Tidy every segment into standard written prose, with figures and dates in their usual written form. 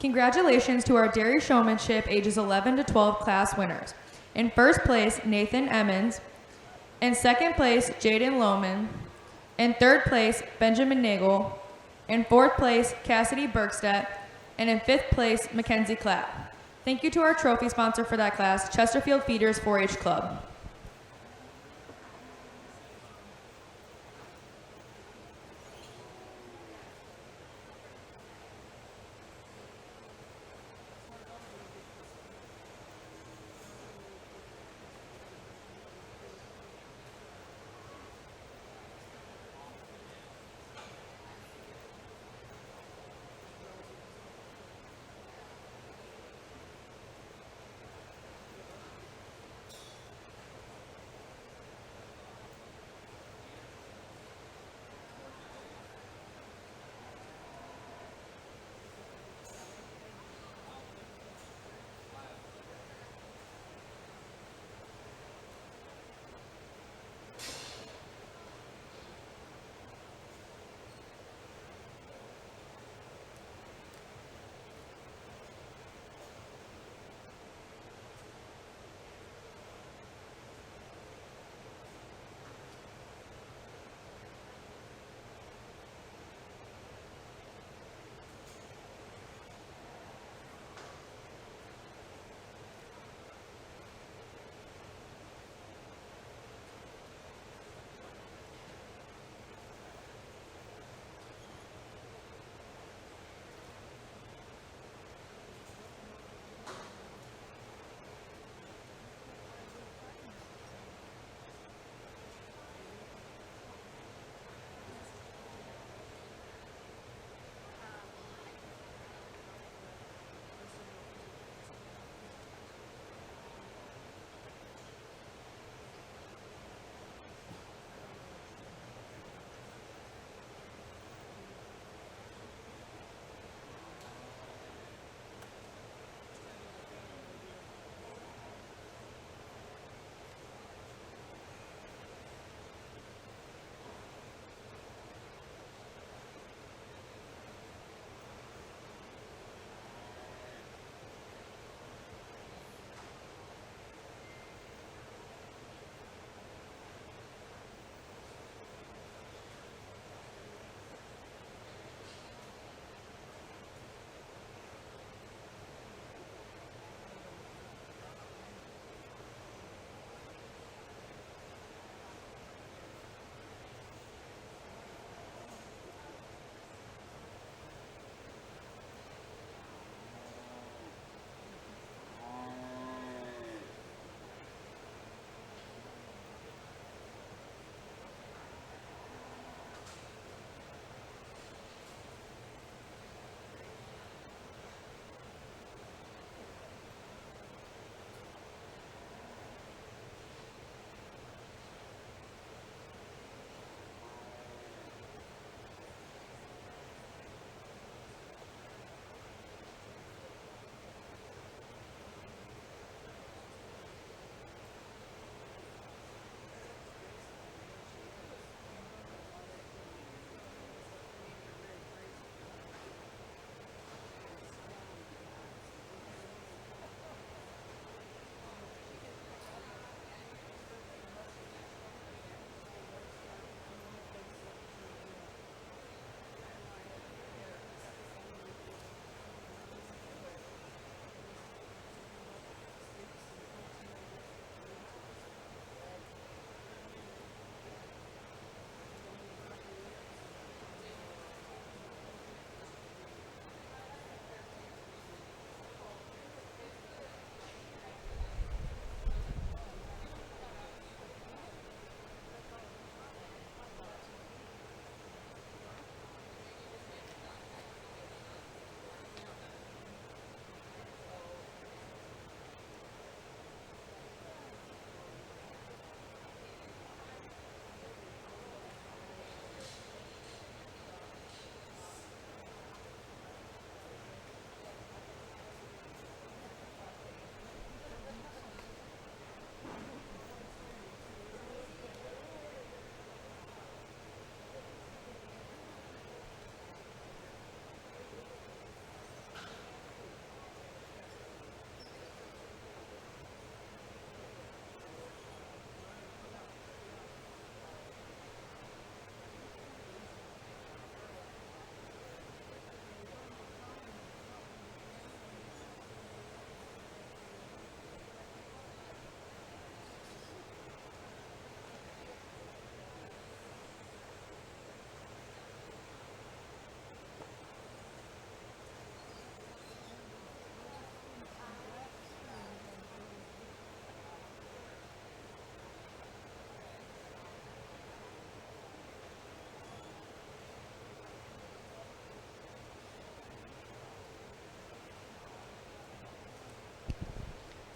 Congratulations to our dairy showmanship ages 11 to 12 class winners. In first place, Nathan Emmons. In second place, Jaden Lohman. In third place, Benjamin Nagel. In fourth place, Cassidy Bergstedt. And in fifth place, Mackenzie Clapp. Thank you to our trophy sponsor for that class, Chesterfield Feeders 4-H Club.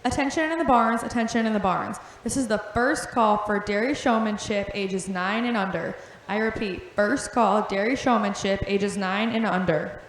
Attention in the barns, attention in the barns. This is the first call for dairy showmanship ages 9 and under. I repeat, first call dairy showmanship ages 9 and under.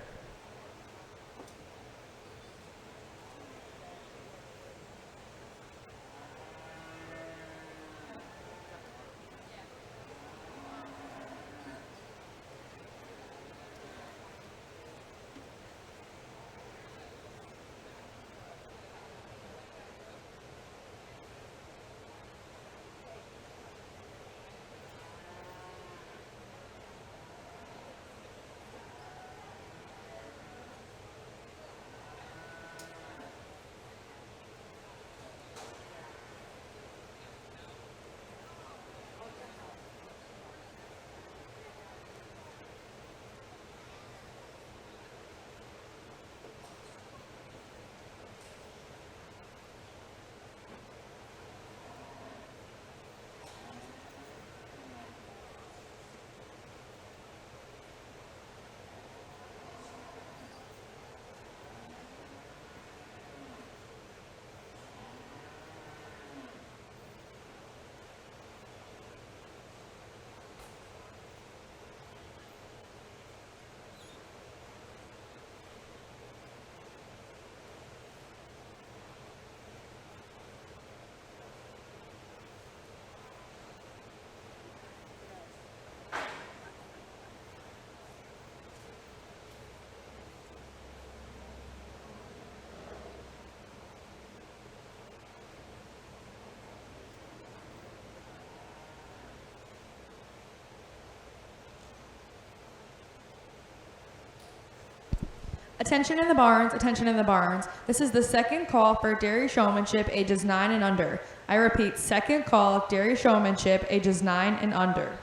Attention in the barns, attention in the barns. This is the second call for dairy showmanship ages 9 and under. I repeat, second call dairy showmanship ages 9 and under.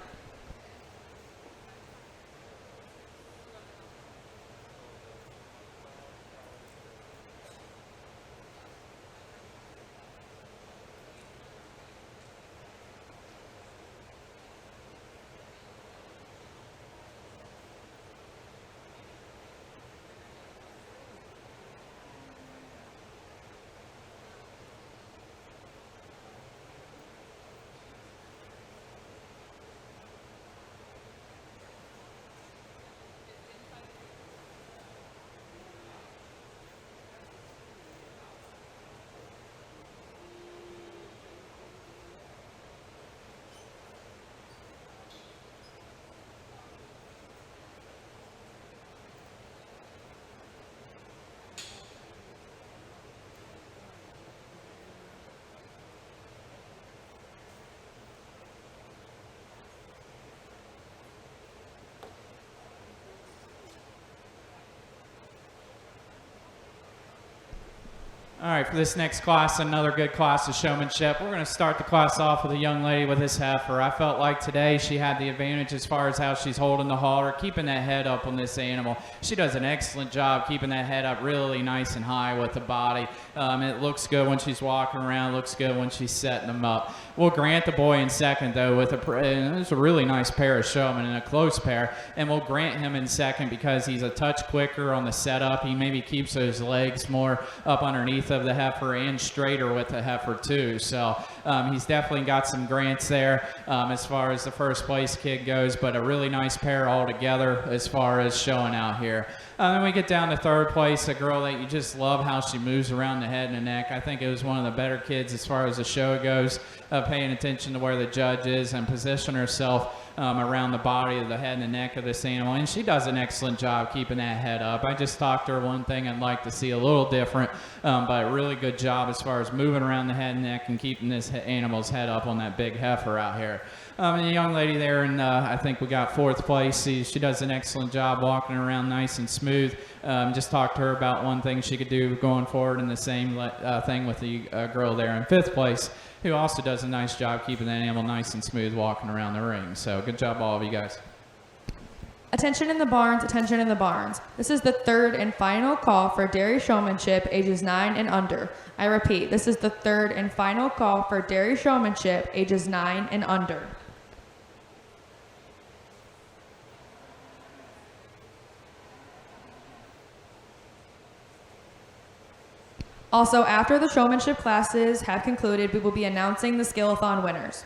All right, for this next class, another good class of showmanship. We're going to start the class off with a young lady with this heifer. I felt like today she had the advantage as far as how she's holding the halter, keeping that head up on this animal. She does an excellent job keeping that head up really nice and high with the body. It looks good when she's walking around, looks good when she's setting them up. We'll grant the boy in second, though, with it's a really nice pair of showmen and a close pair, and we'll grant him in second because he's a touch quicker on the setup. He maybe keeps those legs more up underneath of the heifer and straighter with the heifer too. So he's definitely got some grants there as far as the first place kid goes, but a really nice pair altogether as far as showing out here. Then we get down to third place, a girl that you just love how she moves around the head and the neck. I think it was one of the better kids as far as the show goes, paying attention to where the judge is and position herself around the body of the head and the neck of this animal, and she does an excellent job keeping that head up. I just talked to her one thing I'd like to see a little different, but a really good job as far as moving around the head and neck and keeping this animal's head up on that big heifer out here. And the young lady there, and I think we got fourth place. She does an excellent job walking around nice and smooth. Just talked to her about one thing she could do going forward, and the same thing with the girl there in fifth place, who also does a nice job keeping that animal nice and smooth walking around the ring. So good job, all of you guys. Attention in the barns, attention in the barns. This is the third and final call for dairy showmanship ages 9 and under. I repeat, this is the third and final call for dairy showmanship ages 9 and under. Also, after the showmanship classes have concluded, we will be announcing the Skill-a-thon winners.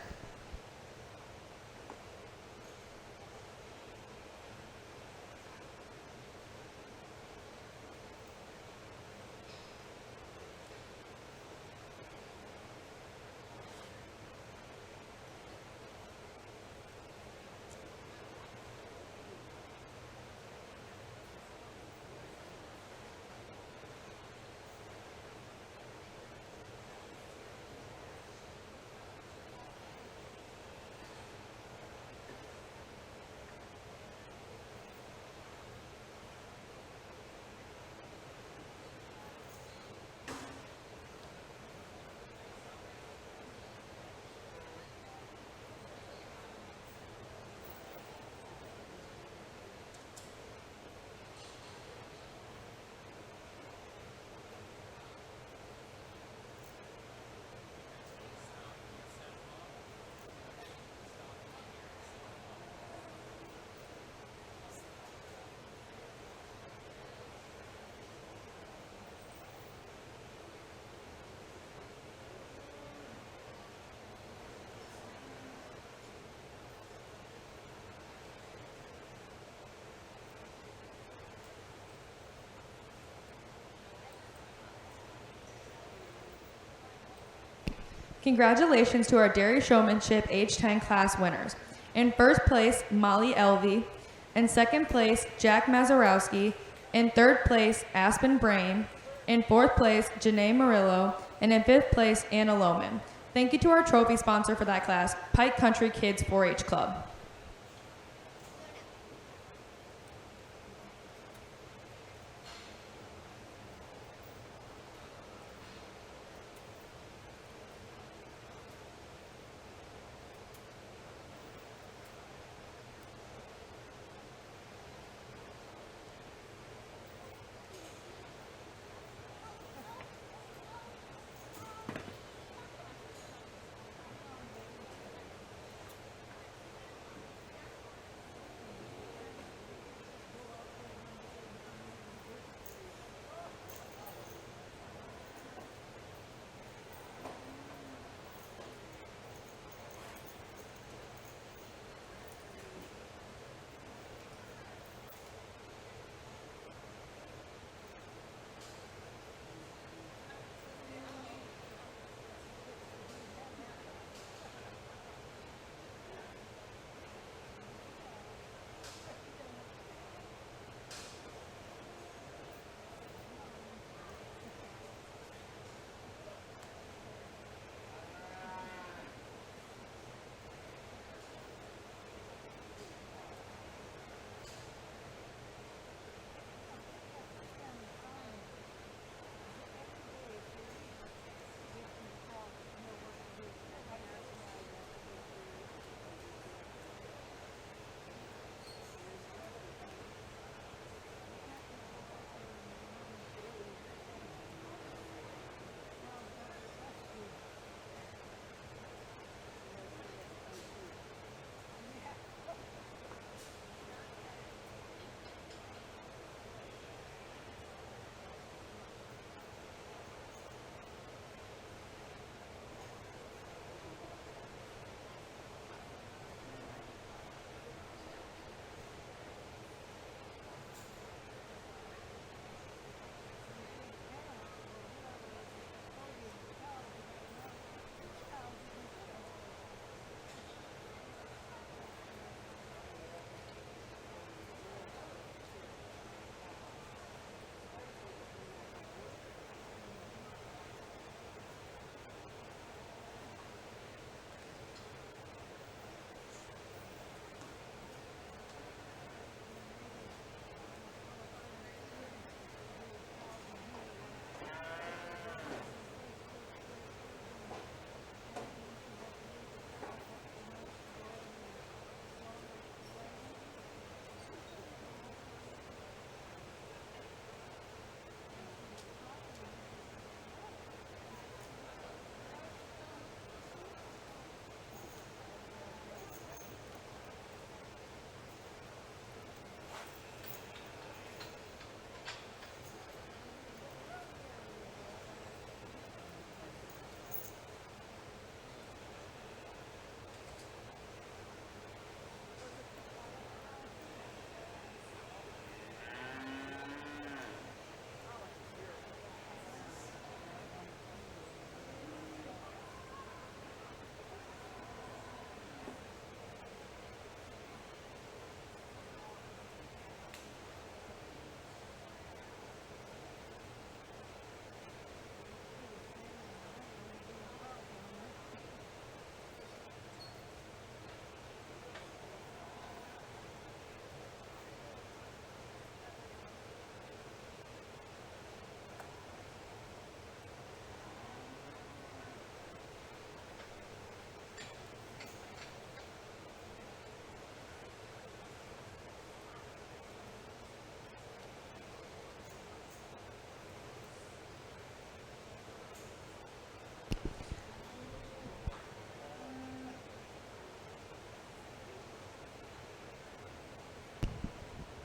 Congratulations to our Dairy Showmanship Age 10 class winners. In first place, Molly Elvey. In second place, Jack Mazarowski. In third place, Aspen Brain. In fourth place, Janae Murillo. And in fifth place, Anna Lohman. Thank you to our trophy sponsor for that class, Pike Country Kids 4-H Club.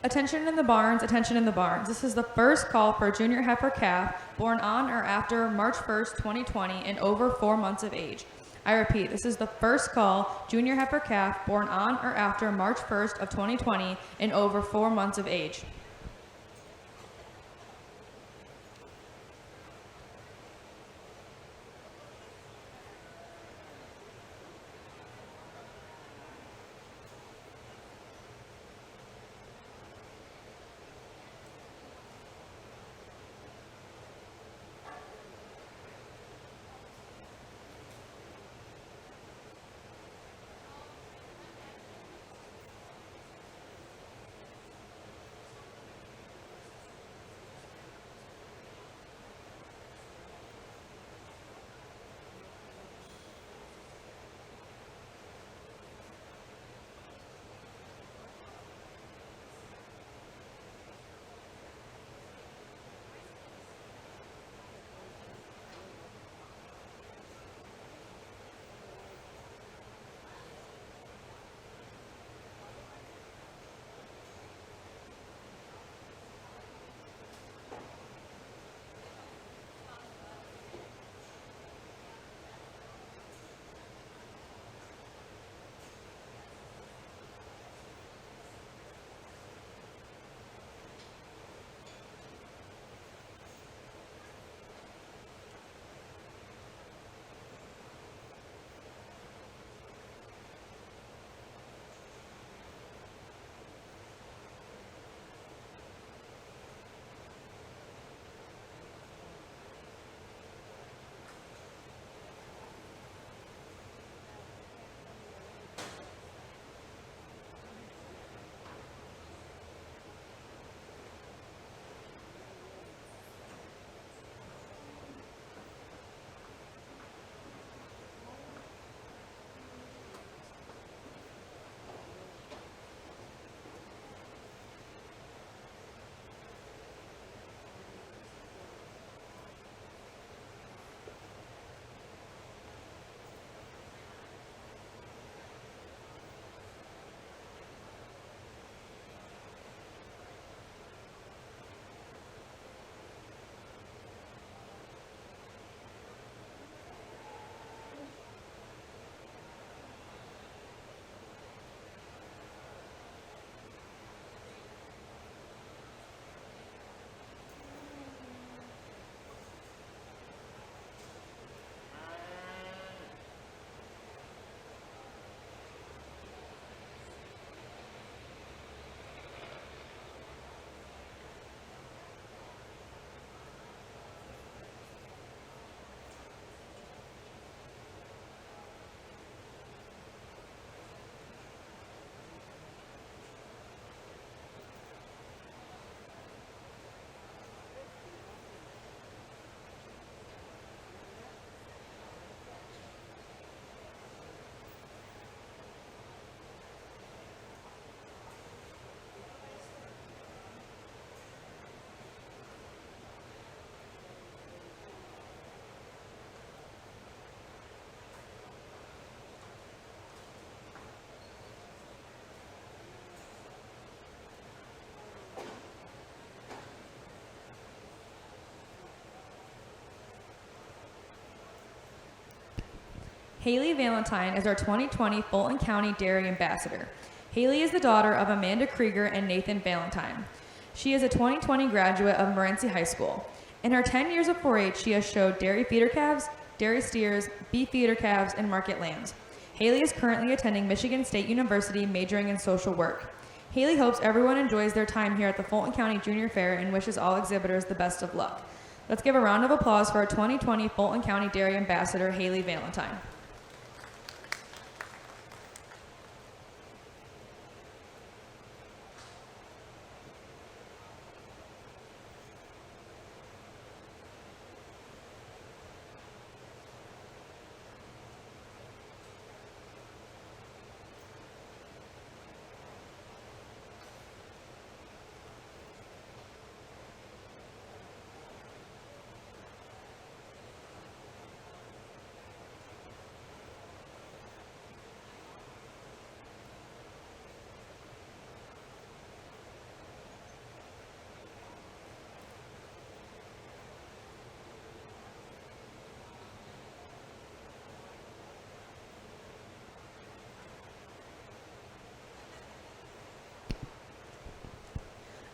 Attention in the barns, attention in the barns. This is the first call for a junior heifer calf born on or after March 1st, 2020 and over 4 months of age. I repeat, this is the first call junior heifer calf born on or after March 1st of 2020 and over 4 months of age. Haley Valentine is our 2020 Fulton County Dairy Ambassador. Haley is the daughter of Amanda Krieger and Nathan Valentine. She is a 2020 graduate of Morenci High School. In her 10 years of 4-H, she has showed dairy feeder calves, dairy steers, beef feeder calves, and market lambs. Haley is currently attending Michigan State University, majoring in social work. Haley hopes everyone enjoys their time here at the Fulton County Junior Fair and wishes all exhibitors the best of luck. Let's give a round of applause for our 2020 Fulton County Dairy Ambassador, Haley Valentine.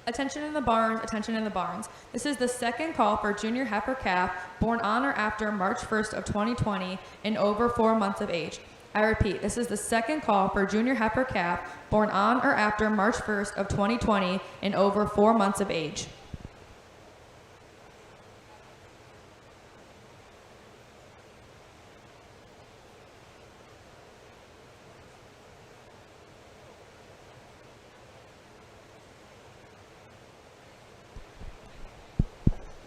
Attention in the barns, attention in the barns. This is the second call for junior heifer calf born on or after March 1st of 2020 and over 4 months of age. I repeat, this is the second call for junior heifer calf born on or after March 1st of 2020 and over 4 months of age.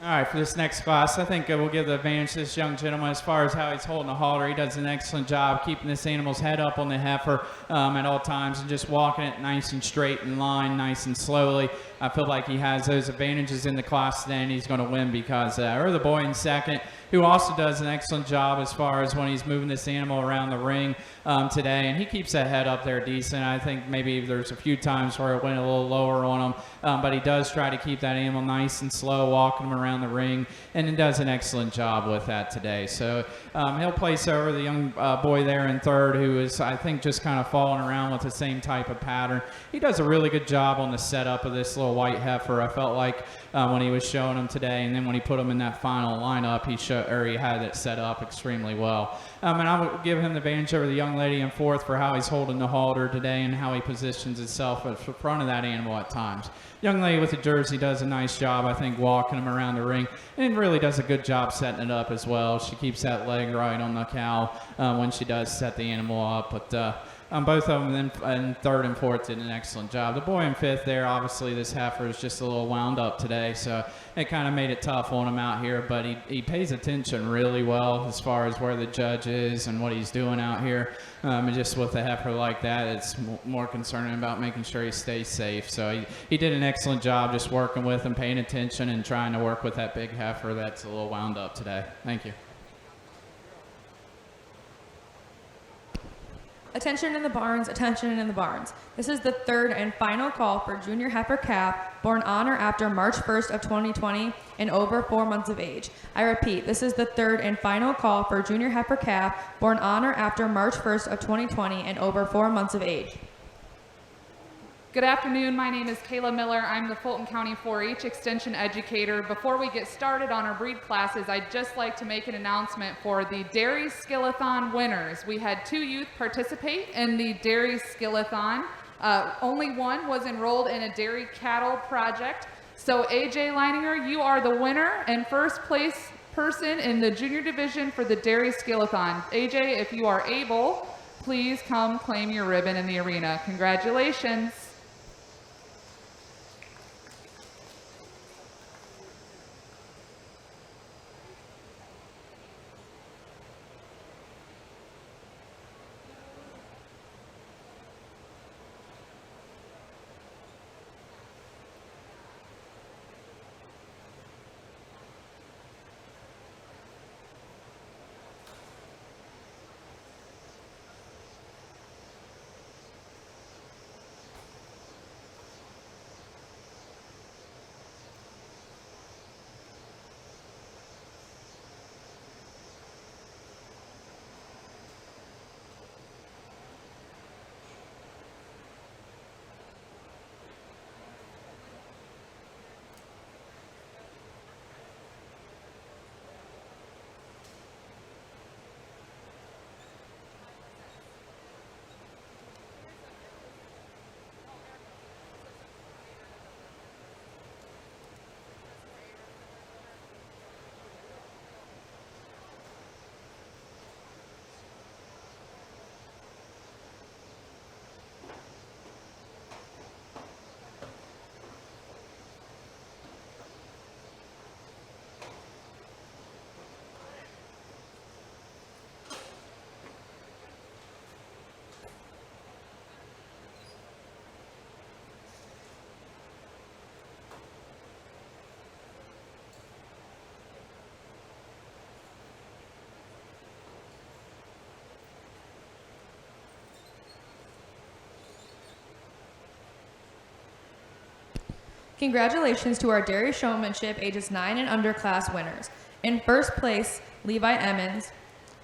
All right, for this next class, I think we'll give the advantage to this young gentleman as far as how he's holding the halter. He does an excellent job keeping this animal's head up on the heifer at all times and just walking it nice and straight in line, nice and slowly. I feel like he has those advantages in the class today, and he's going to win because the boy in second, who also does an excellent job as far as when he's moving this animal around the ring today, and he keeps that head up there decent. I think maybe there's a few times where it went a little lower on him, but he does try to keep that animal nice and slow, walking him around the ring, and he does an excellent job with that today. So he'll place over the young boy there in third, who is, I think, just kind of following around with the same type of pattern. He does a really good job on the setup of this little white heifer. I felt like when he was showing him today, and then when he put him in that final lineup, he had it set up extremely well. And I would give him the advantage over the young lady in fourth for how he's holding the halter today and how he positions himself in front of that animal at times. Young lady with the jersey does a nice job, I think, walking him around the ring, and really does a good job setting it up as well. She keeps that leg right on the cow when she does set the animal up. But both of them in third and fourth did an excellent job. The boy in fifth there, obviously this heifer is just a little wound up today, so it kind of made it tough on him out here, but he pays attention really well as far as where the judge is and what he's doing out here. And just with a heifer like that, it's more concerning about making sure he stays safe. So he did an excellent job just working with him, paying attention, and trying to work with that big heifer that's a little wound up today. Thank you. Attention in the barns, attention in the barns. This is the third and final call for junior heifer calf born on or after March 1st of 2020 and over 4 months of age. I repeat, this is the third and final call for junior heifer calf born on or after March 1st of 2020 and over 4 months of age. Good afternoon, my name is Kayla Miller. I'm the Fulton County 4-H Extension Educator. Before we get started on our breed classes, I'd just like to make an announcement for the Dairy Skillathon winners. We had 2 youth participate in the Dairy Skillathon. Only one was enrolled in a dairy cattle project. So AJ Leininger, you are the winner and first place person in the junior division for the Dairy Skillathon. AJ, if you are able, please come claim your ribbon in the arena. Congratulations. Congratulations to our dairy showmanship ages 9 and under class winners. In first place, Levi Emmons.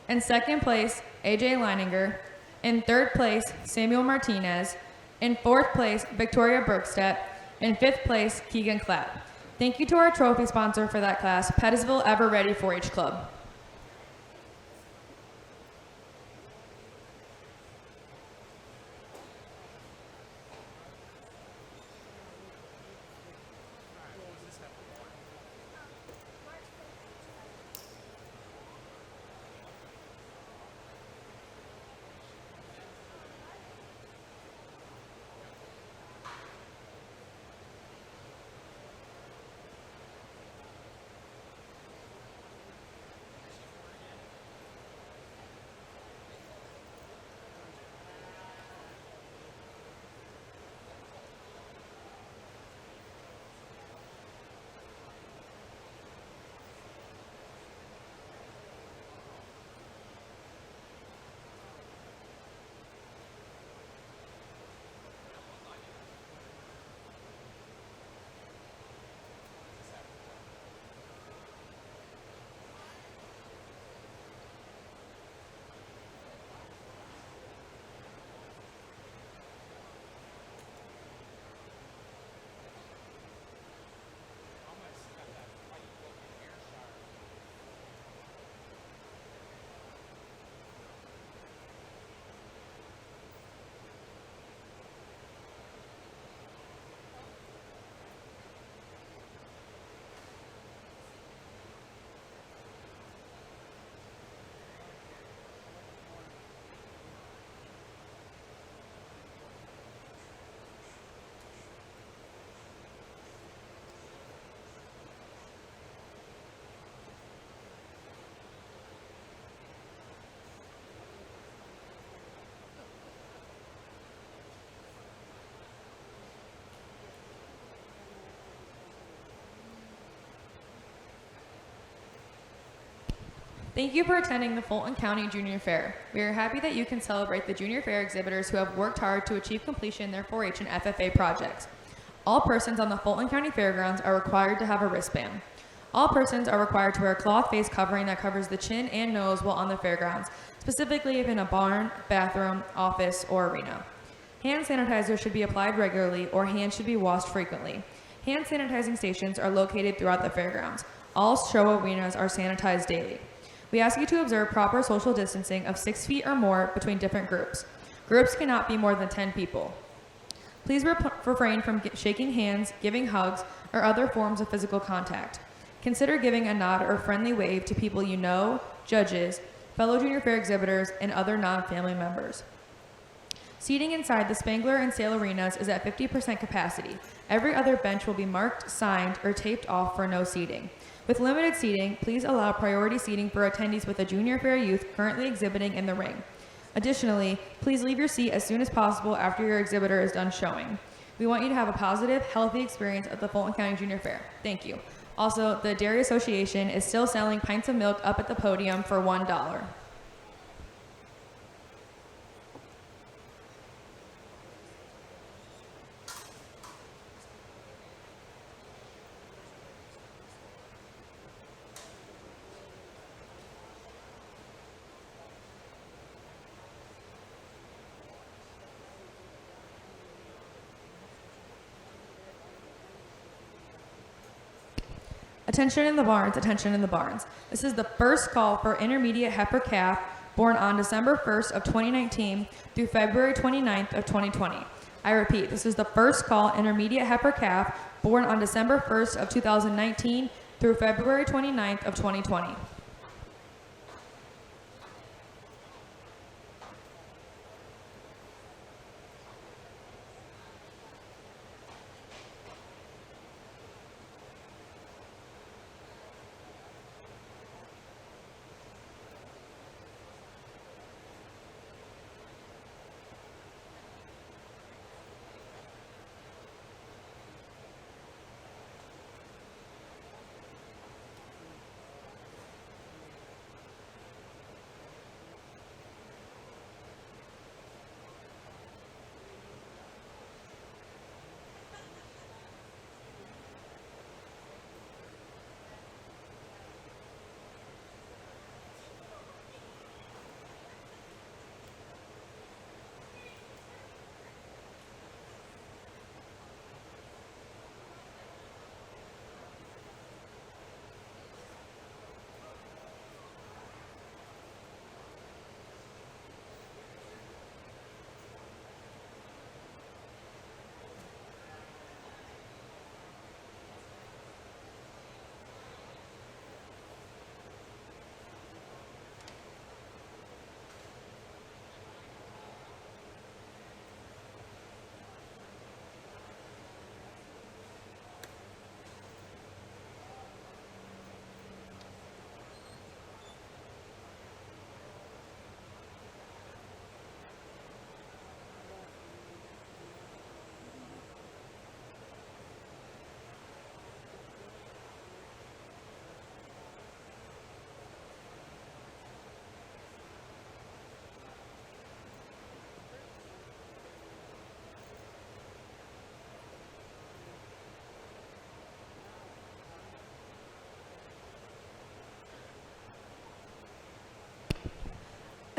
In second place, AJ Leininger. In third place, Samuel Martinez. In fourth place, Victoria Bergstedt. In 5th place, Keegan Clapp. Thank you to our trophy sponsor for that class, Pettisville Ever Ready 4-H Club. Thank you for attending the Fulton County Junior Fair. We are happy that you can celebrate the Junior Fair exhibitors who have worked hard to achieve completion in their 4-H and FFA projects. All persons on the Fulton County Fairgrounds are required to have a wristband. All persons are required to wear a cloth face covering that covers the chin and nose while on the fairgrounds, specifically if in a barn, bathroom, office, or arena. Hand sanitizer should be applied regularly or hands should be washed frequently. Hand sanitizing stations are located throughout the fairgrounds. All show arenas are sanitized daily. We ask you to observe proper social distancing of 6 feet or more between different groups. Groups cannot be more than 10 people. Please refrain from shaking hands, giving hugs, or other forms of physical contact. Consider giving a nod or friendly wave to people you know, judges, fellow Junior Fair exhibitors, and other non-family members. Seating inside the Spangler and Sale arenas is at 50% capacity. Every other bench will be marked, signed, or taped off for no seating. With limited seating, please allow priority seating for attendees with a Junior Fair youth currently exhibiting in the ring. Additionally, please leave your seat as soon as possible after your exhibitor is done showing. We want you to have a positive, healthy experience at the Fulton County Junior Fair. Thank you. Also, the Dairy Association is still selling pints of milk up at the podium for $1. Attention in the barns, attention in the barns. This is the first call for intermediate heifer calf born on December 1st of 2019 through February 29th of 2020. I repeat, this is the first call intermediate heifer calf born on December 1st of 2019 through February 29th of 2020.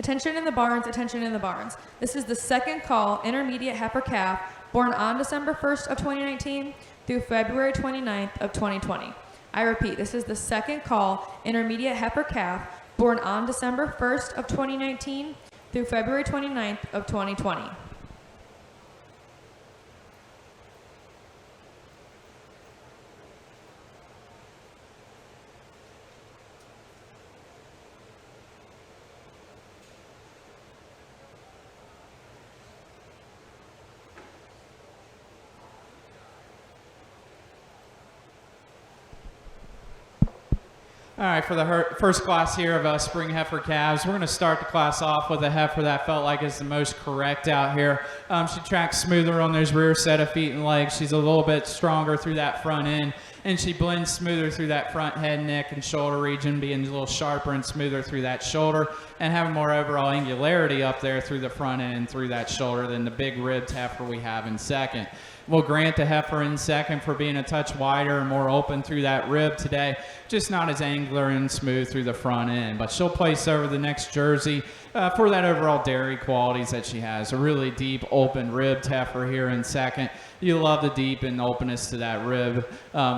Attention in the barns, attention in the barns. This is the second call intermediate heifer calf born on December 1st of 2019 through February 29th of 2020. I repeat, this is the second call intermediate heifer calf born on December 1st of 2019 through February 29th of 2020. All right, for the first class here of spring heifer calves, we're going to start the class off with a heifer that I felt like is the most correct out here. She tracks smoother on those rear set of feet and legs. She's a little bit stronger through that front end, and she blends smoother through that front head, neck, and shoulder region, being a little sharper and smoother through that shoulder, and having more overall angularity up there through the front end and through that shoulder than the big ribbed heifer we have in second. We'll grant the heifer in second for being a touch wider and more open through that rib today, just not as angular and smooth through the front end. But she'll place over the next jersey for that overall dairy qualities that she has. A really deep, open ribbed heifer here in second. You love the deep and openness to that rib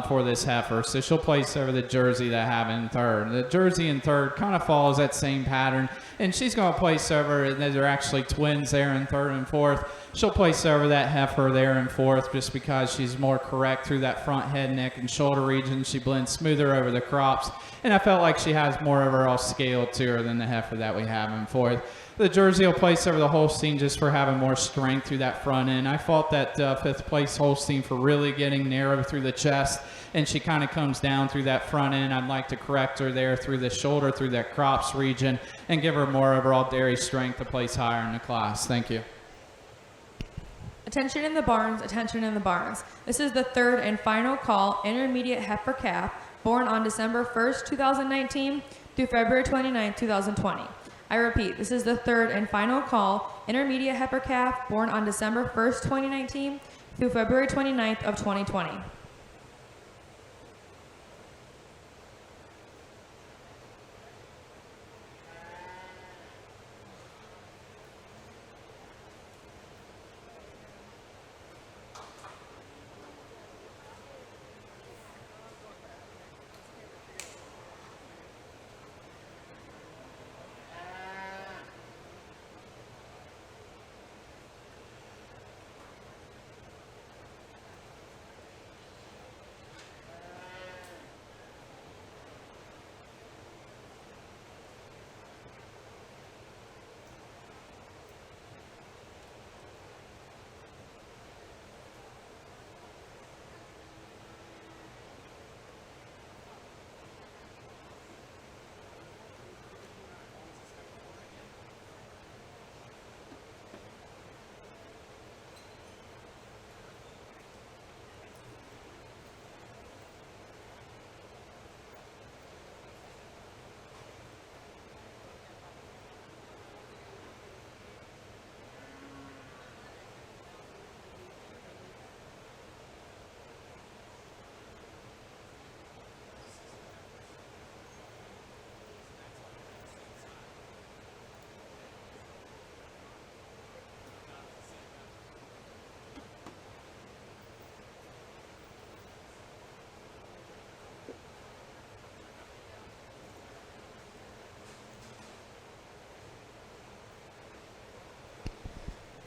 for this heifer. So she'll place over the jersey that I have in third. The jersey in third kind of follows that same pattern, and she's going to place over, and they're actually twins there in third and fourth. She'll place over that heifer there in fourth just because she's more correct through that front head, neck, and shoulder region. She blends smoother over the crops, and I felt like she has more overall scale to her than the heifer that we have in fourth. The jersey will place over the Holstein just for having more strength through that front end. I fought that fifth place Holstein for really getting narrow through the chest, and she kind of comes down through that front end. I'd like to correct her there through the shoulder, through that crops region, and give her more overall dairy strength to place higher in the class. Thank you. Attention in the barns, attention in the barns. This is the third and final call intermediate heifer calf born on December 1st, 2019 through February 29th, 2020. I repeat, this is the third and final call intermediate heifer calf born on December 1st, 2019 through February 29th of 2020.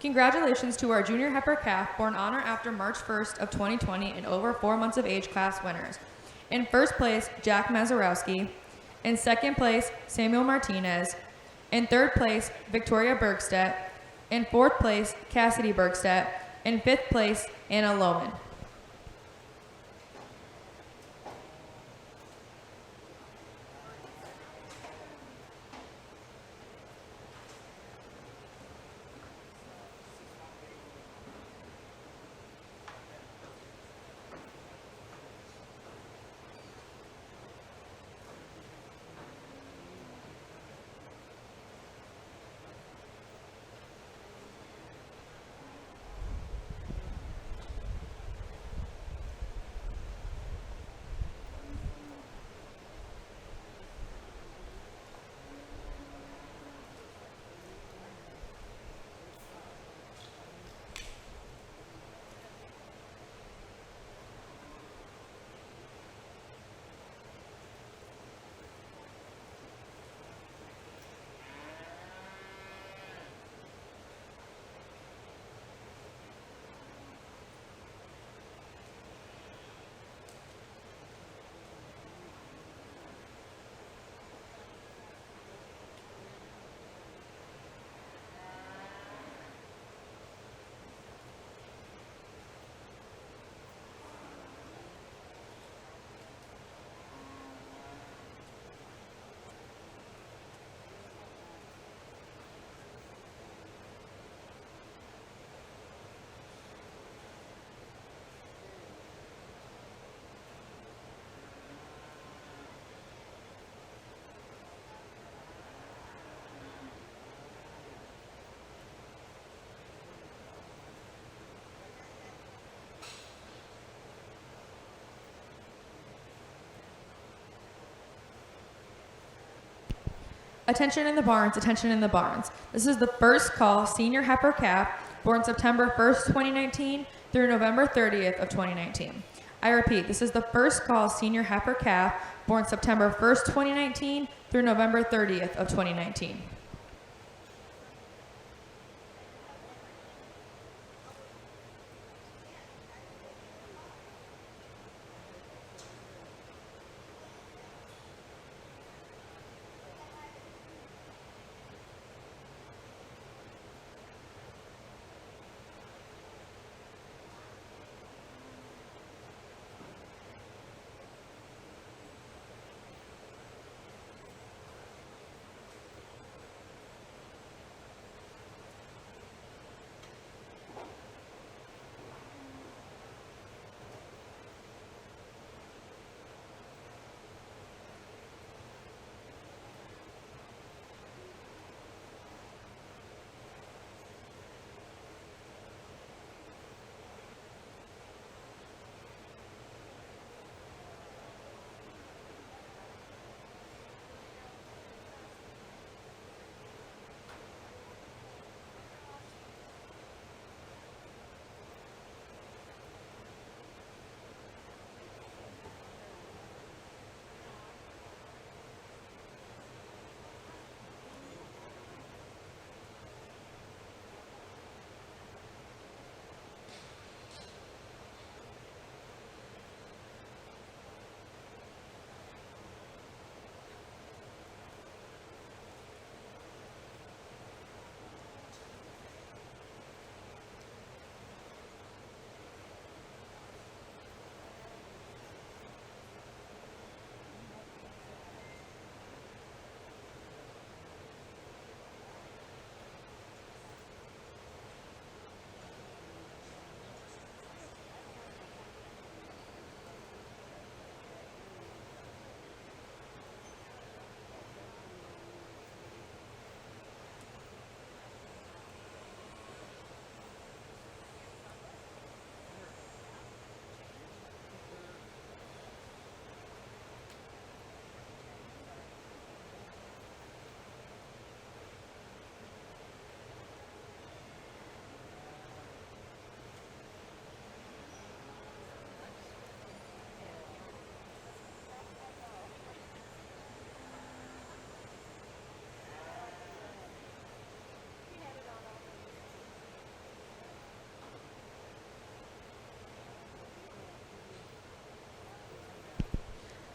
Congratulations to our junior heifer calf born on or after March 1st of 2020 and over 4 months of age class winners. In first place, Jack Mazurowski. In second place, Samuel Martinez. In third place, Victoria Bergstedt. In fourth place, Cassidy Bergstedt. In fifth place, Anna Lohman. Attention in the barns, attention in the barns. This is the first call senior heifer calf born September 1st, 2019 through November 30th of 2019. I repeat, this is the first call senior heifer calf born September 1st, 2019 through November 30th of 2019.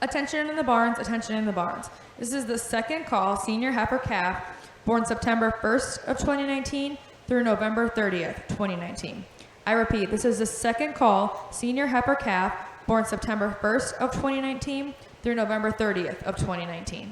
Attention in the barns, attention in the barns. This is the second call senior heifer calf born September 1st of 2019 through November 30th, 2019. I repeat, this is the second call senior heifer calf born September 1st of 2019 through November 30th of 2019.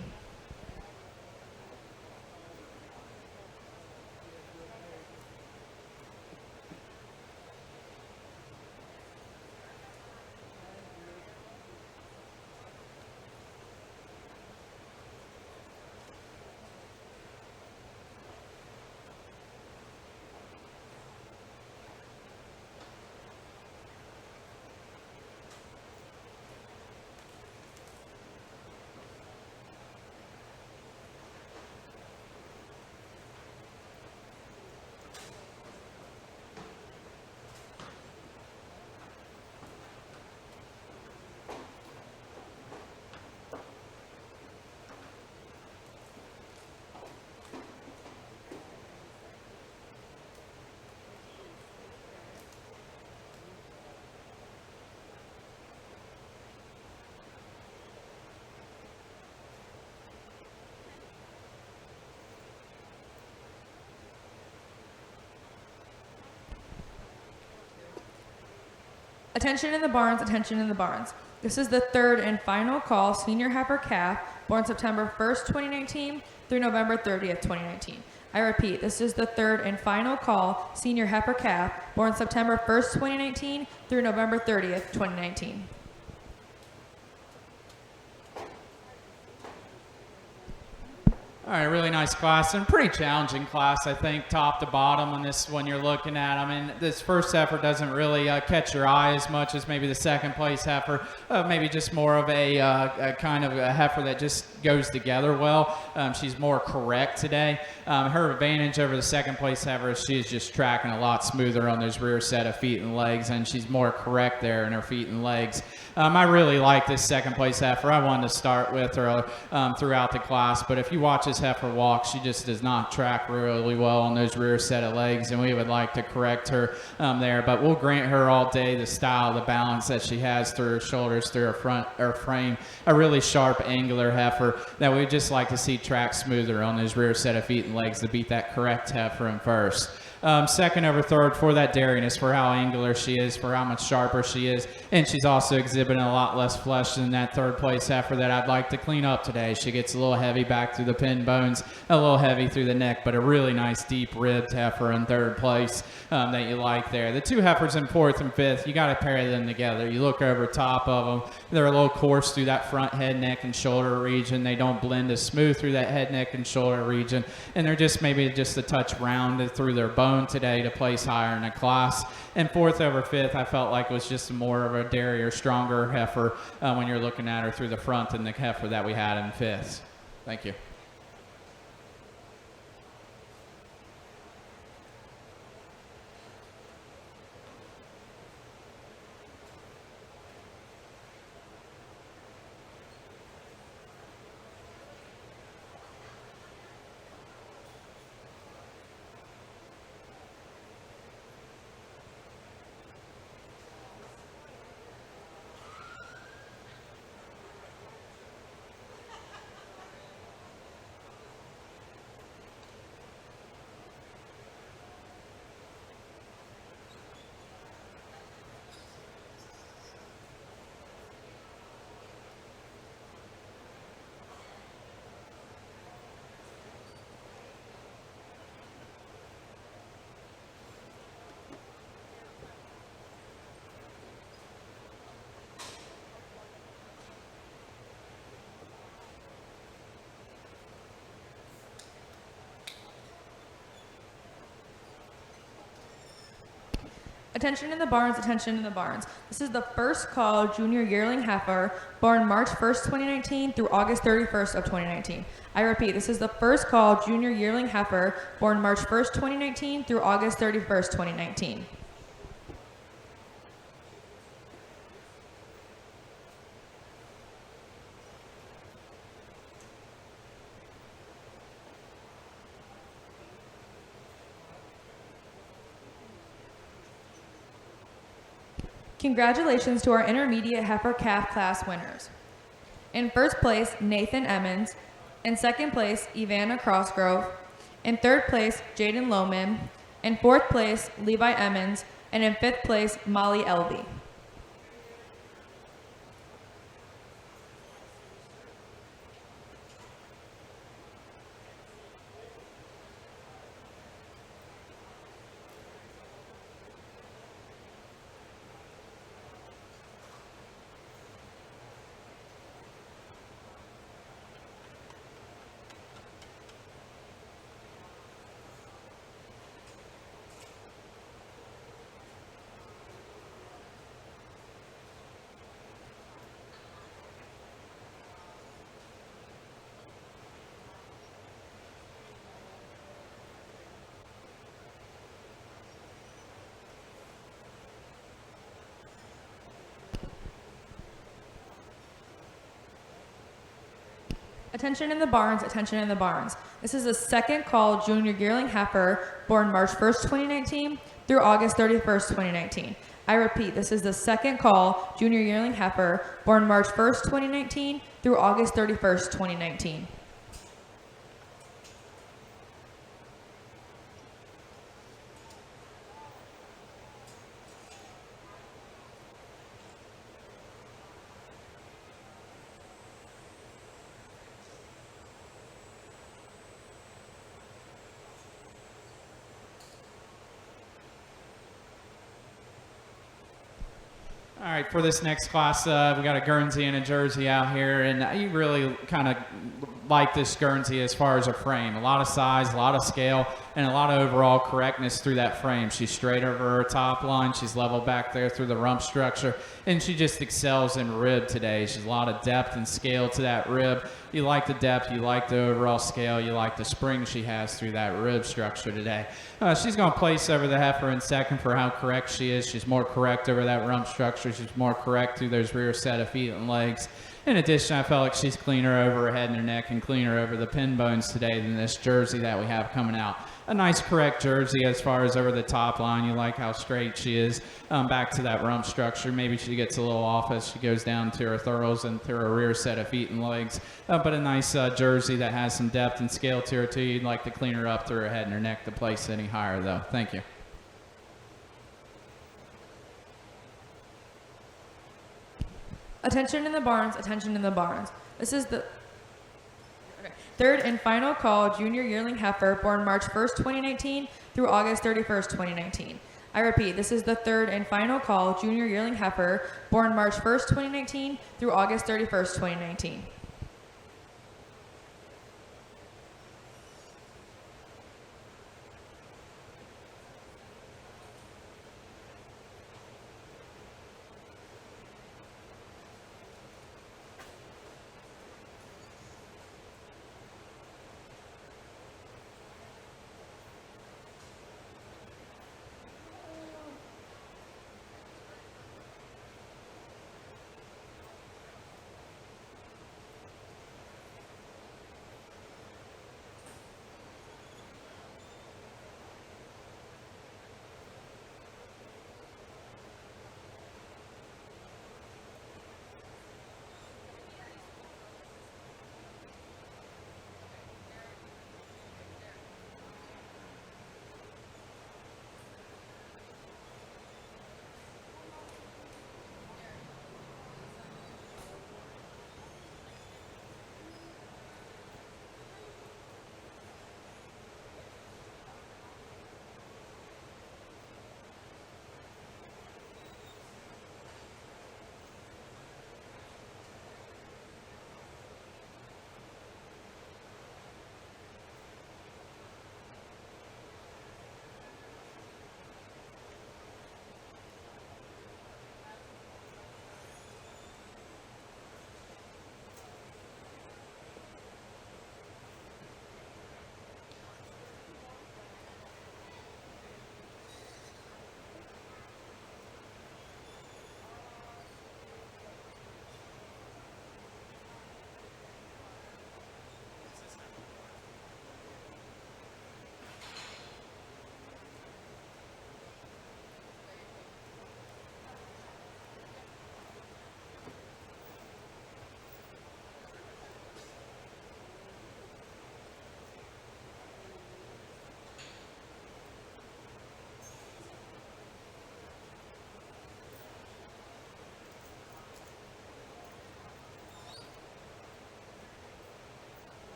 Attention in the barns, attention in the barns. This is the third and final call senior heifer calf born September 1st, 2019 through November 30th, 2019. I repeat, this is the third and final call senior heifer calf born September 1st, 2019 through November 30th, 2019. All right, really nice class and pretty challenging class, I think, top to bottom on this when you're looking at. I mean, this first heifer doesn't really catch your eye as much as maybe the second place heifer, maybe just more of a kind of a heifer that just goes together well. She's more correct today. Her advantage over the second place heifer is she is just tracking a lot smoother on those rear set of feet and legs, and she's more correct there in her feet and legs. I really like this second place heifer. I wanted to start with her throughout the class, but if you watch this heifer walk, she just does not track really well on those rear set of legs, and we would like to correct her there. But we'll grant her all day the style, the balance that she has through her shoulders, through her frame. A really sharp, angular heifer that we'd just like to see track smoother on those rear set of feet and legs to beat that correct heifer in first. Second over third for that dairiness, for how angular she is, for how much sharper she is, and she's also exhibiting a lot less flesh than that third place heifer that I'd like to clean up today. She gets a little heavy back through the pin bones, a little heavy through the neck, but a really nice deep ribbed heifer in third place that you like there. The two heifers in fourth and fifth, you got to pair them together. You look over top of them, they're a little coarse through that front head, neck, and shoulder region. They don't blend as smooth through that head, neck, and shoulder region, and they're just maybe just a touch rounded through their bone today to place higher in the class. And fourth over fifth, I felt like was just more of a dairy or stronger heifer when you're looking at her through the front than the heifer that we had in fifth. Thank you. Attention in the barns, attention in the barns. This is the first call junior yearling heifer born March 1st, 2019 through August 31st of 2019. I repeat, this is the first call junior yearling heifer born March 1st, 2019 through August 31st, 2019. Congratulations to our intermediate heifer calf class winners. In first place, Nathan Emmons. In second place, Ivana Crossgrove. In third place, Jaden Lohman. In fourth place, Levi Emmons. And in fifth place, Molly Elvey. Attention in the barns, attention in the barns. This is a second call junior yearling heifer born March 1st, 2019 through August 31st, 2019. I repeat, this is the second call junior yearling heifer born March 1st, 2019 through August 31st, 2019. All right, for this next class, we got a Guernsey and a Jersey out here, and you really kind of like this Guernsey as far as a frame. A lot of size, a lot of scale, and a lot of overall correctness through that frame. She's straight over her top line. She's level back there through the rump structure, and she just excels in rib today. She's a lot of depth and scale to that rib. You like the depth, you like the overall scale, you like the spring she has through that rib structure today. She's going to place over the heifer in second for how correct she is. She's more correct over that rump structure. She's more correct through those rear set of feet and legs. In addition, I felt like she's cleaner over her head and her neck and cleaner over the pin bones today than this Jersey that we have coming out. A nice correct Jersey as far as over the top line. You like how straight she is back to that rump structure. Maybe she gets a little off as she goes down to her thurls and through her rear set of feet and legs. But a nice Jersey that has some depth and scale to her too. You'd like to clean her up through her head and her neck to place any higher though. Thank you. Attention in the barns, attention in the barns. This is the third and final call junior yearling heifer born March 1st, 2019 through August 31st, 2019. I repeat, this is the third and final call junior yearling heifer born March 1st, 2019 through August 31st, 2019.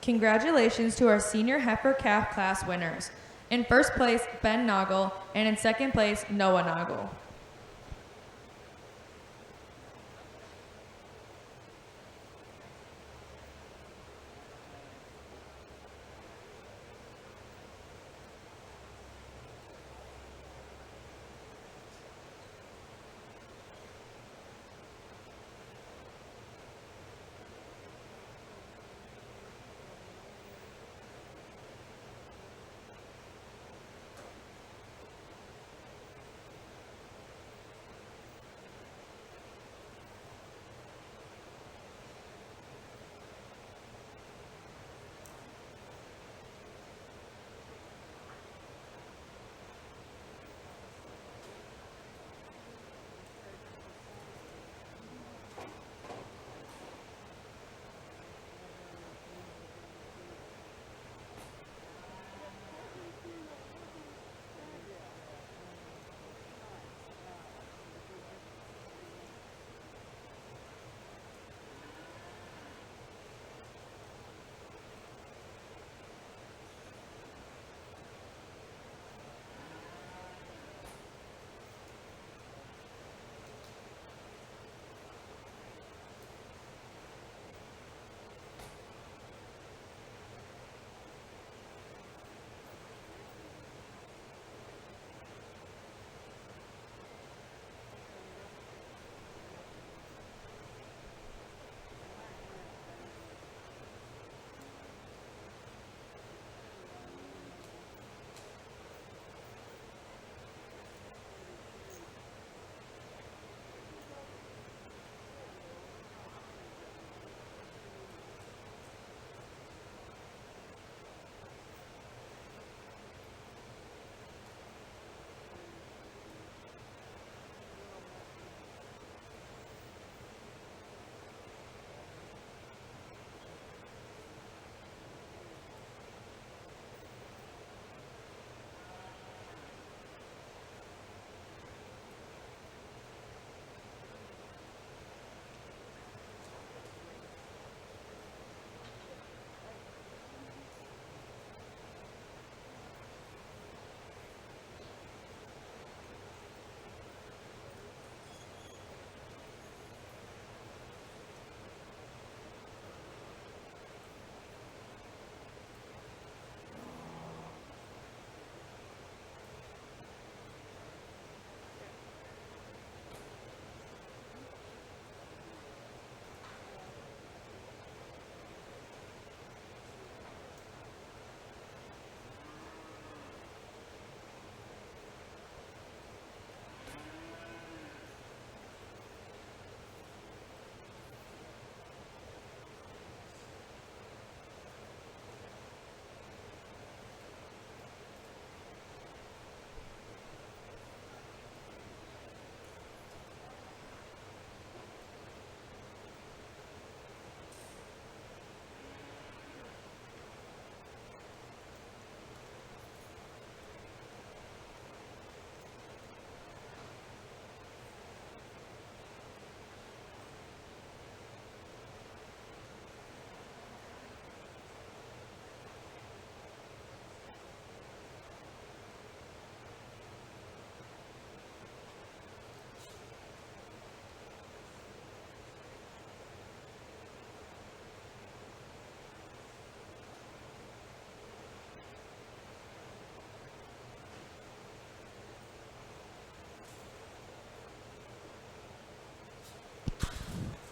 Congratulations to our senior heifer calf class winners. In first place, Ben Noggle, and in second place, Noah Noggle.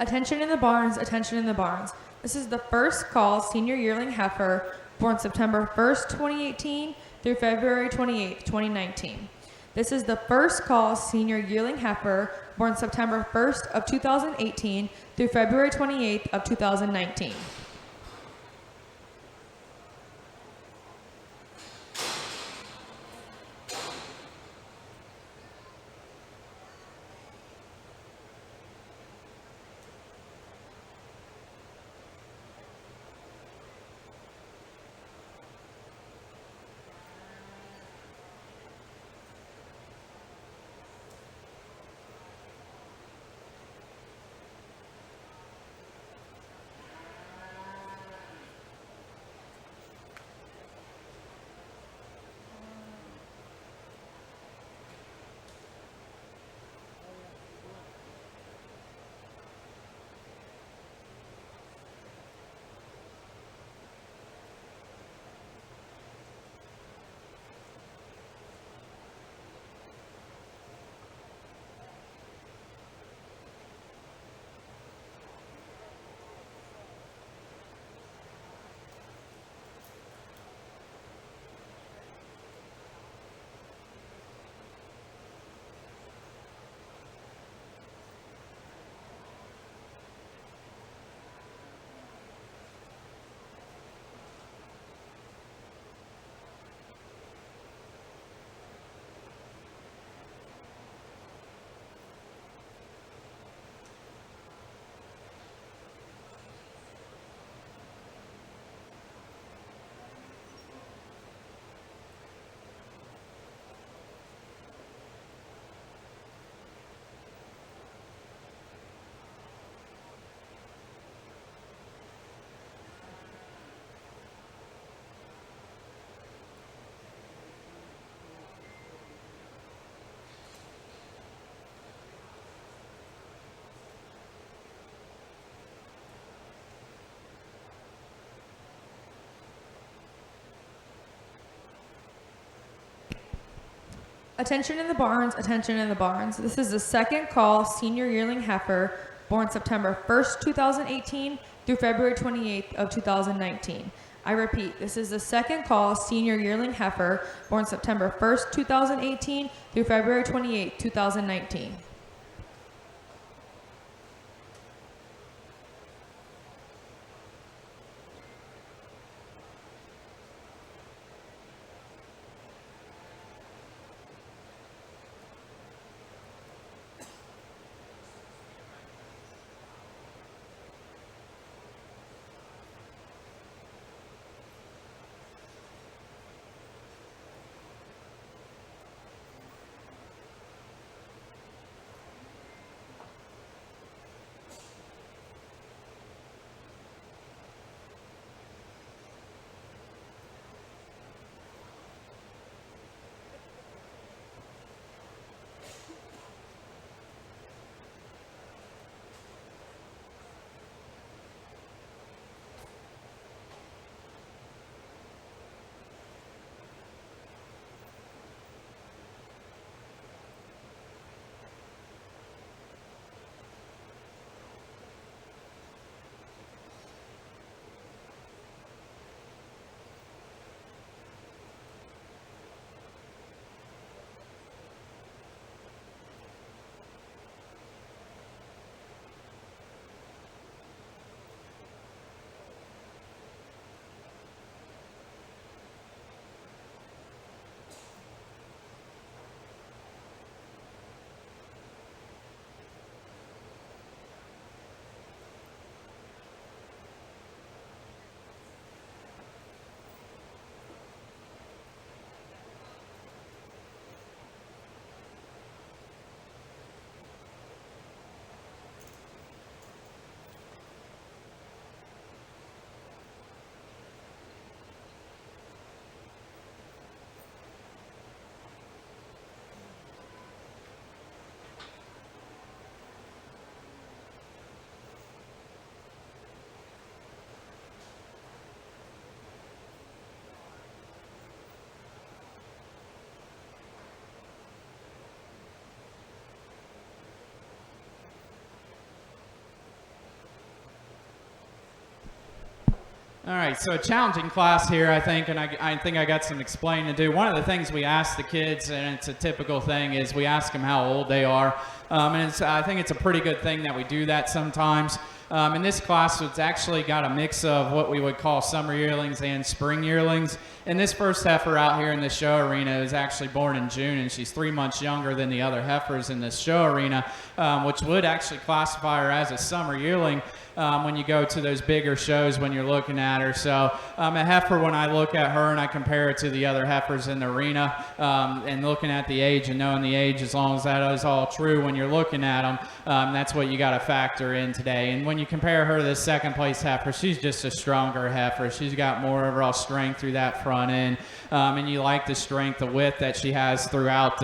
Attention in the barns, attention in the barns. This is the first call senior yearling heifer born September 1st, 2018 through February 28th, 2019. This is the first call senior yearling heifer born September 1st of 2018 through February 28th of 2019. Attention in the barns, attention in the barns. This is the second call senior yearling heifer born September 1st, 2018 through February 28th of 2019. I repeat, this is the second call senior yearling heifer born September 1st, 2018 through February 28th, 2019. All right, so a challenging class here, I think, and I think I got some explaining to do. One of the things we ask the kids, and it's a typical thing, is we ask them how old they are. I think it's a pretty good thing that we do that sometimes. In this class, it's actually got a mix of what we would call summer yearlings and spring yearlings. And this first heifer out here in the show arena is actually born in June, and she's 3 months younger than the other heifers in this show arena, which would actually classify her as a summer yearling when you go to those bigger shows when you're looking at her. So a heifer, when I look at her and I compare it to the other heifers in the arena, and looking at the age and knowing the age, as long as that is all true when you're looking at them, that's what you got to factor in today. And when you compare her to the second place heifer, she's just a stronger heifer. She's got more overall strength through that front end, and you like the strength, the width that she has throughout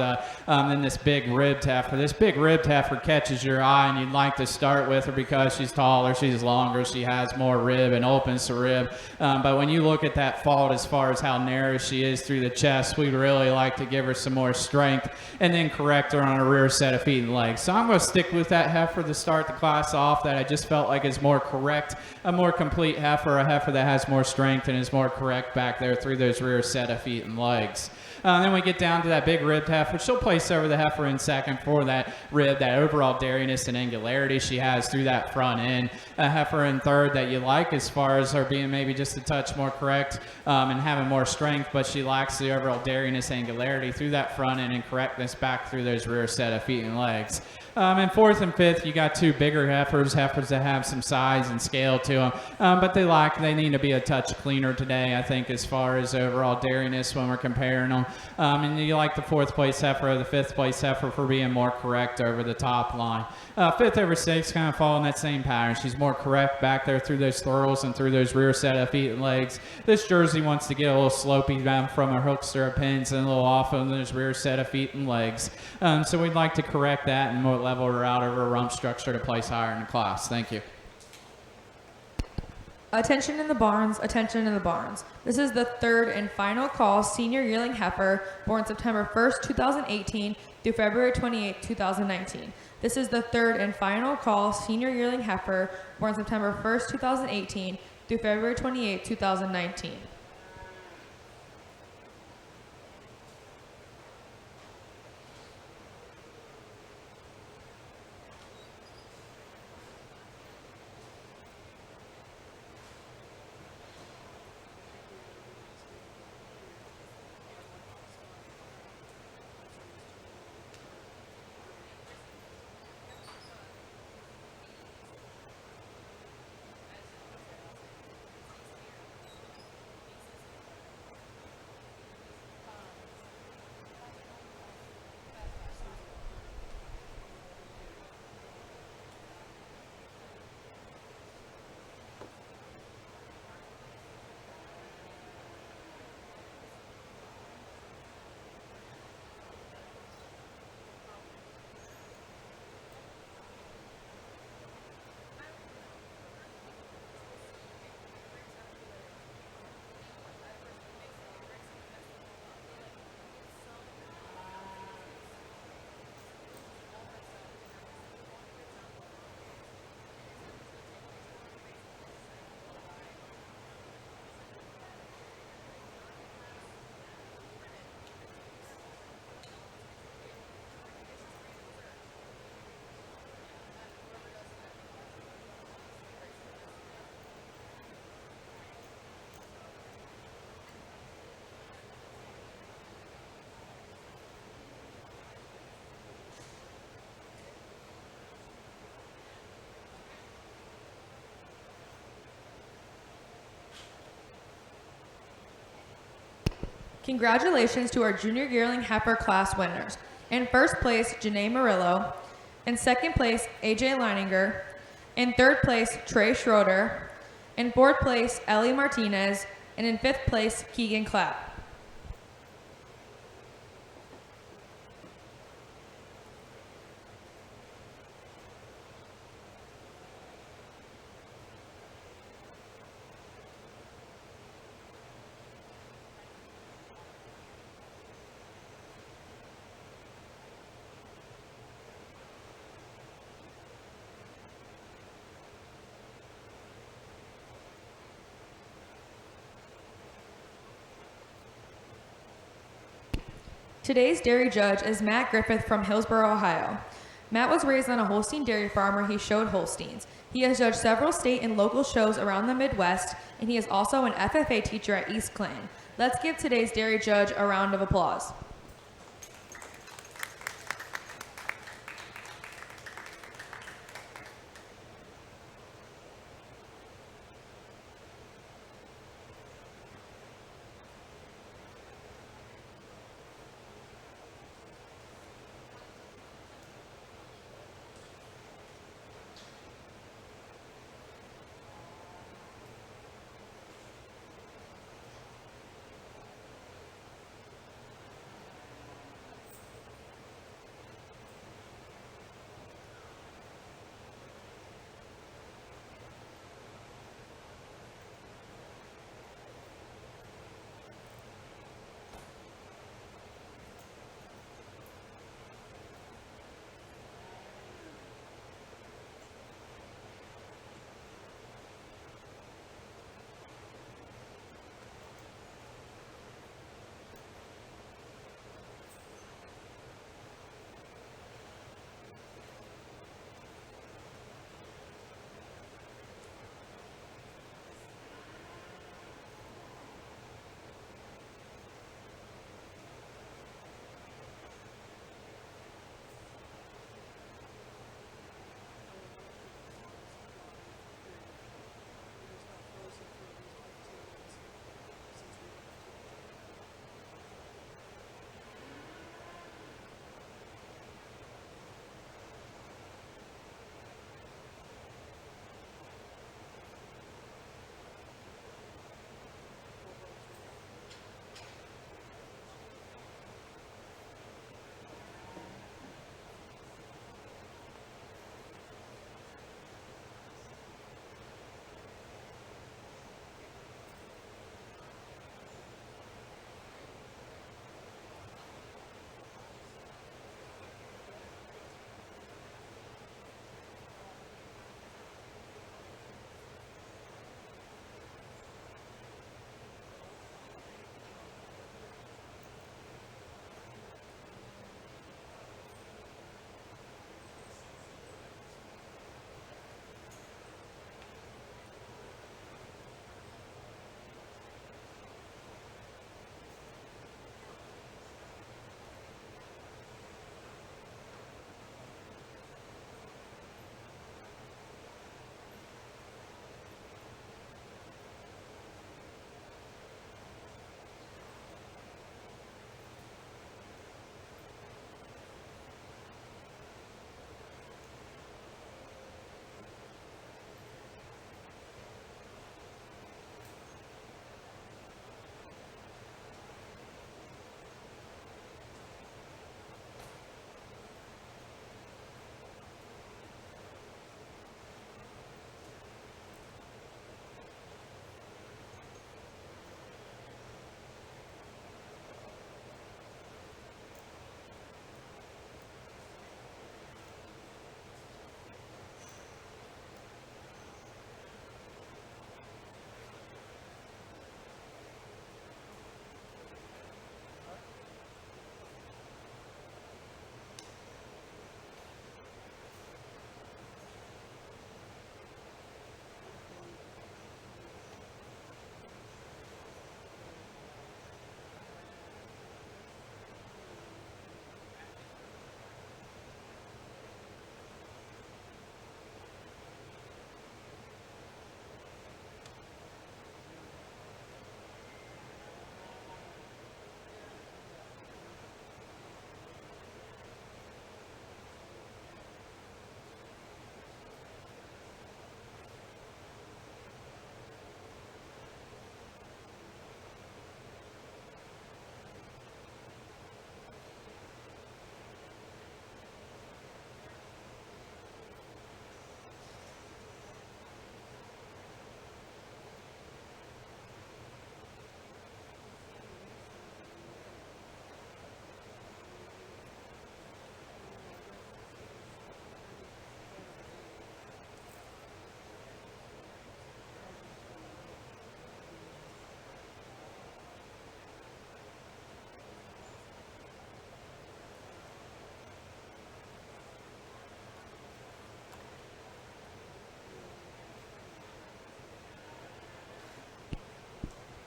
in this big ribbed heifer. This big ribbed heifer catches your eye, and you'd like to start with her because she's taller, she's longer, she has more rib and opens to rib. But when you look at that fault as far as how narrow she is through the chest, we'd really like to give her some more strength and then correct her on a rear set of feet and legs. So I'm going to stick with that heifer to start the class off, that I just felt like is more correct, a more complete heifer, a heifer that has more strength and is more correct back there through those rear set of feet and legs. Then we get down to that big ribbed heifer. She'll place over the heifer in second for that rib, that overall dairiness and angularity she has through that front end. A heifer in third that you like as far as her being maybe just a touch more correct and having more strength, but she lacks the overall dairiness, angularity through that front end and correctness back through those rear set of feet and legs. In fourth and fifth, you got two bigger heifers that have some size and scale to them, but they need to be a touch cleaner today, I think, as far as overall dairiness when we're comparing them. And you like the fourth place heifer or the fifth place heifer for being more correct over the top line. Fifth over sixth kind of fall in that same pattern. She's more correct back there through those throws and through those rear set of feet and legs. This Jersey wants to get a little slopey down from her hooks to her pins and a little off on those rear set of feet and legs. So we'd like to correct that and more level her out of her rump structure to place higher in the class. Thank you. Attention in the barns, attention in the barns. This is the third and final call senior yearling heifer born September 1st, 2018 through February 28th, 2019. This is the third and final call senior yearling heifer born September 1st, 2018 through February 28th, 2019. Congratulations to our junior yearling heifer class winners. In first place, Janae Murillo. In second place, AJ Leininger. In third place, Trey Schroeder. In fourth place, Ellie Martinez. And in fifth place, Keegan Clapp. Today's dairy judge is Matt Griffith from Hillsboro, Ohio. Matt was raised on a Holstein dairy farm where he showed Holsteins. He has judged several state and local shows around the Midwest, and he is also an FFA teacher at East Clinton. Let's give today's dairy judge a round of applause.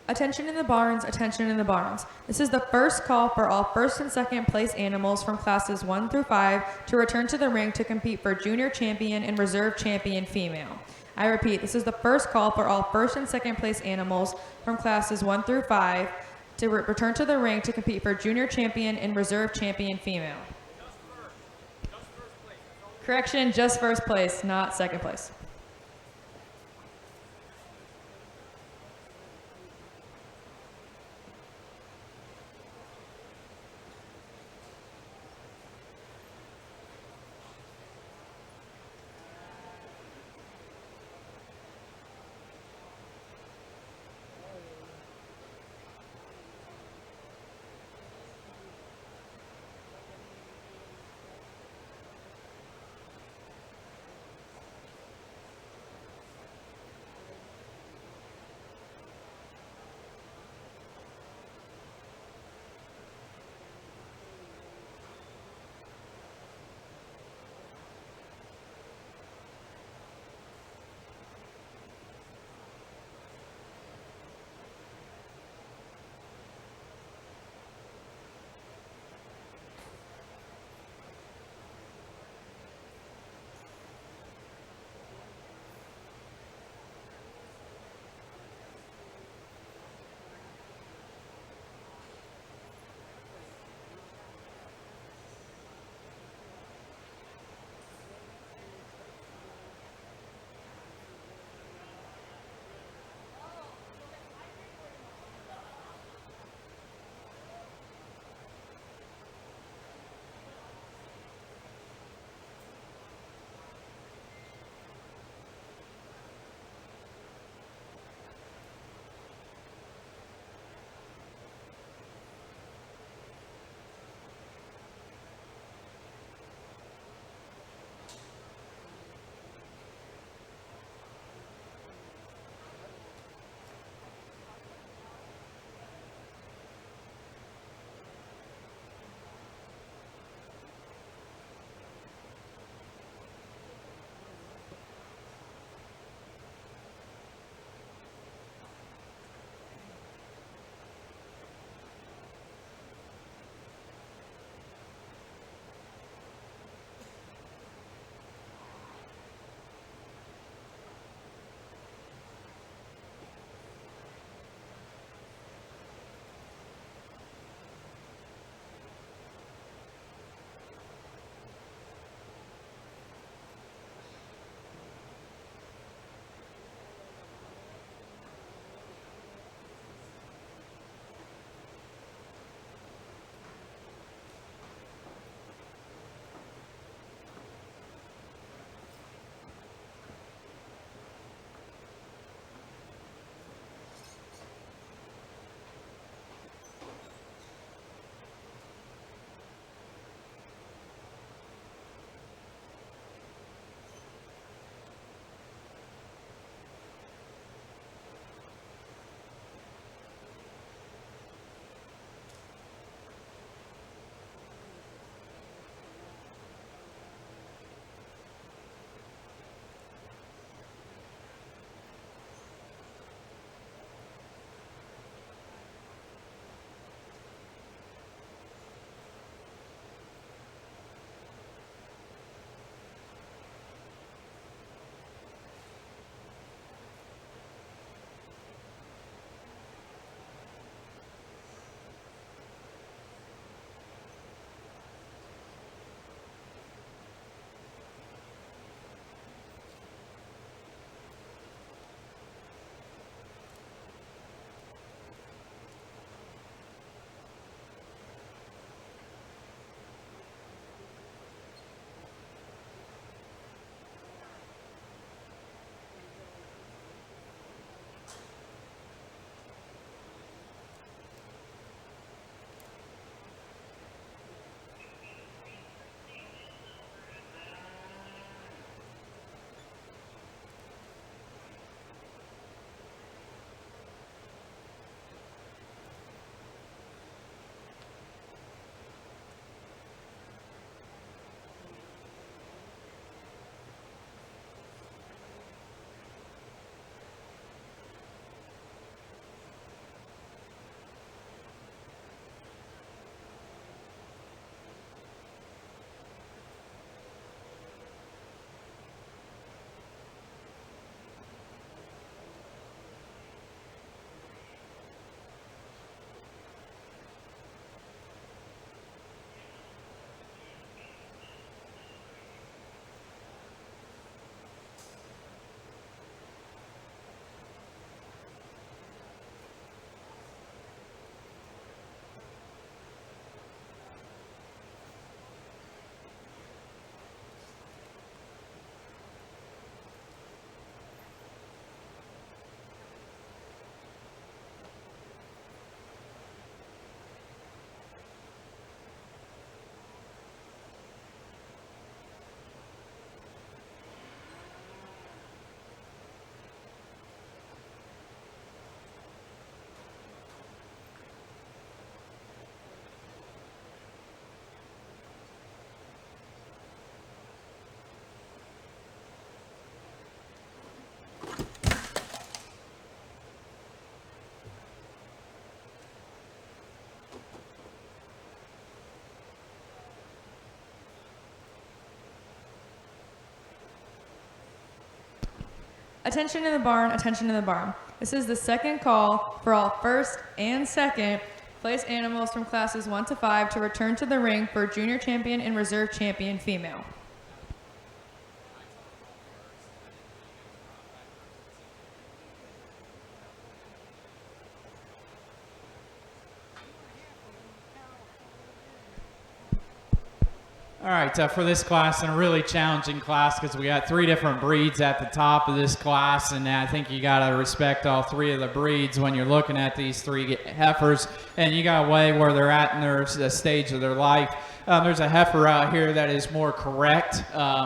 Attention in the barns, attention in the barns. This is the first call for all first and second place animals from classes 1 through 5 to return to the ring to compete for junior champion and reserve champion female. I repeat, this is the first call for all first and second place animals from classes 1 through 5 to return to the ring to compete for junior champion and reserve champion female. Correction, just first place, not second place. Attention in the barn, attention in the barn. This is the second call for all first and second place animals from classes 1 to 5 to return to the ring for junior champion and reserve champion female. All right, for this class, and a really challenging class because we got 3 different breeds at the top of this class, and I think you got to respect all 3 of the breeds when you're looking at these 3 heifers, and you got to weigh where they're at in the stage of their life. There's a heifer out here that is more correct,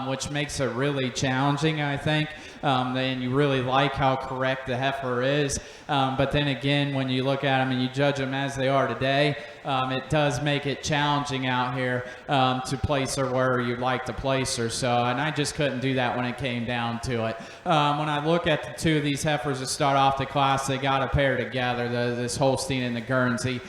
which makes it really challenging, I think. And you really like how correct the heifer is. But then again, when you look at them and you judge them as they are today, it does make it challenging out here to place her where you'd like to place her. So, and I just couldn't do that when it came down to it. When I look at the 2 of these heifers that start off the class, they got to pair together, this Holstein and the Guernsey.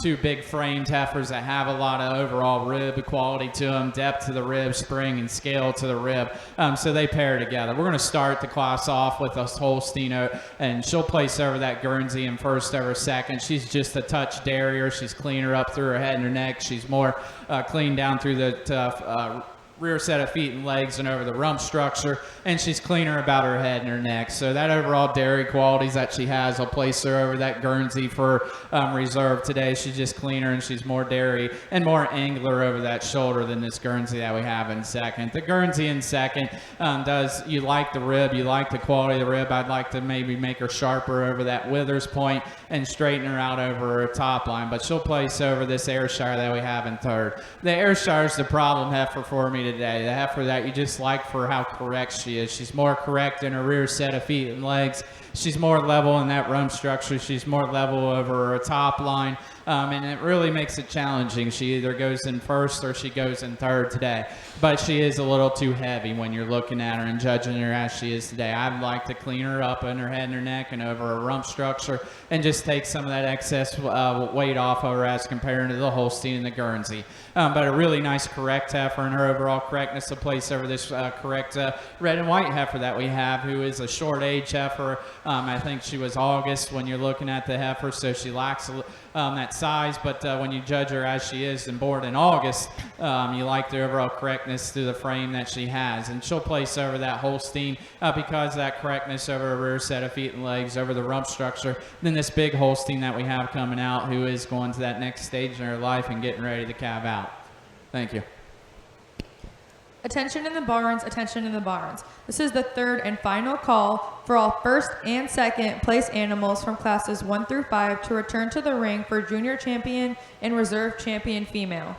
2 big framed heifers that have a lot of overall rib quality to them, depth to the rib, spring and scale to the rib. So they pair together. We're going to start the class off with this Holstein, and she'll place over that Guernsey in first over second. She's just a touch dairier. She's cleaner up through her head and her neck. She's more clean down through the rear set of feet and legs and over the rump structure, and she's cleaner about her head and her neck. So that overall dairy qualities that she has, I'll place her over that Guernsey for reserve today. She's just cleaner and she's more dairy and more angular over that shoulder than this Guernsey that we have in second. The Guernsey in second you like the rib, you like the quality of the rib. I'd like to maybe make her sharper over that withers point and straighten her out over her top line, but she'll place over this Ayrshire that we have in third. The Ayrshire is the problem heifer for me today. The heifer that you just like for how correct she is. She's more correct in her rear set of feet and legs. She's more level in that rump structure. She's more level over her top line. And it really makes it challenging. She either goes in first or she goes in third today. But she is a little too heavy when you're looking at her and judging her as she is today. I'd like to clean her up in her head and her neck and over her rump structure and just take some of that excess weight off of her as compared to the Holstein and the Guernsey. But a really nice correct heifer, and her overall correctness to place over this correct red and white heifer that we have, who is a short age heifer. I think she was August when you're looking at the heifer, so she lacks that size, but when you judge her as she is and born in August, you like the overall correctness through the frame that she has, and she'll place over that Holstein because of that correctness over her rear set of feet and legs, over the rump structure. Then this big Holstein that we have coming out, who is going to that next stage in her life and getting ready to calve out. Thank you. Attention in the barns, attention in the barns. This is the third and final call for all first and second place animals from classes 1 through 5 to return to the ring for junior champion and reserve champion female.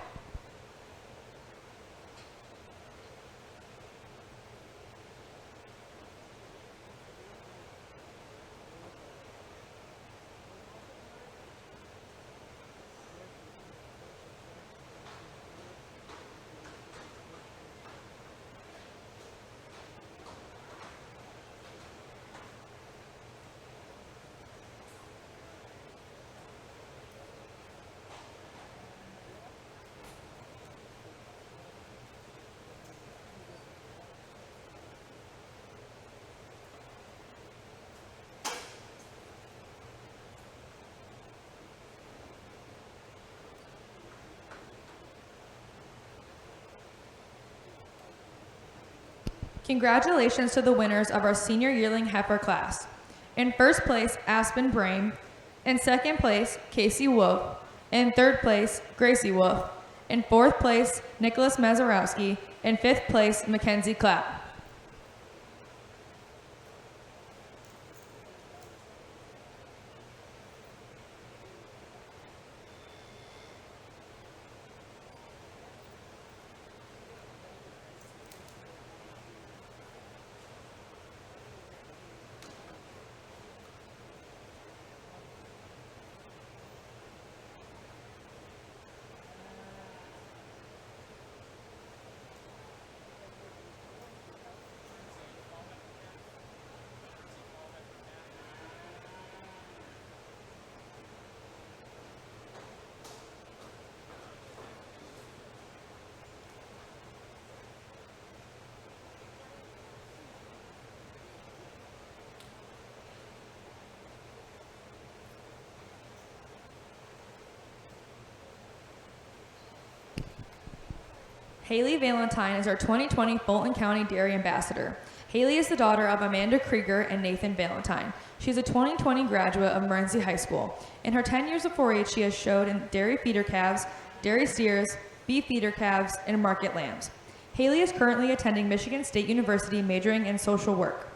Congratulations to the winners of our senior yearling heifer class. In first place, Aspen Brain. In second place, Casey Wolf. In third place, Gracie Wolf. In fourth place, Nicholas Mazarowski. In fifth place, Mackenzie Clapp. Haley Valentine is our 2020 Fulton County Dairy Ambassador. Haley is the daughter of Amanda Krieger and Nathan Valentine. She is a 2020 graduate of Morenci High School. In her 10 years of 4-H, she has showed in dairy feeder calves, dairy steers, beef feeder calves, and market lambs. Haley is currently attending Michigan State University, majoring in social work.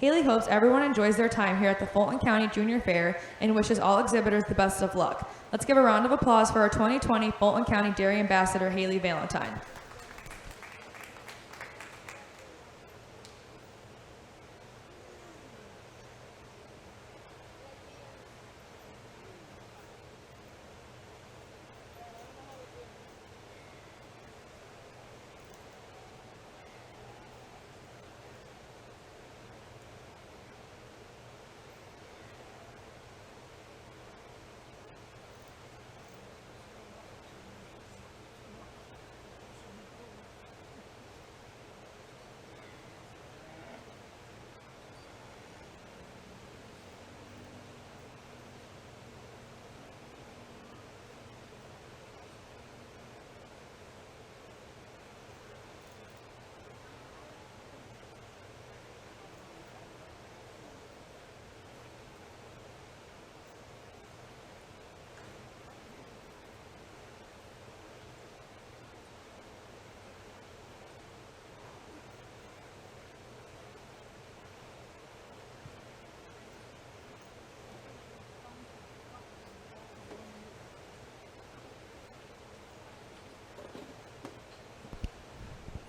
Haley hopes everyone enjoys their time here at the Fulton County Junior Fair and wishes all exhibitors the best of luck. Let's give a round of applause for our 2020 Fulton County Dairy Ambassador, Haley Valentine.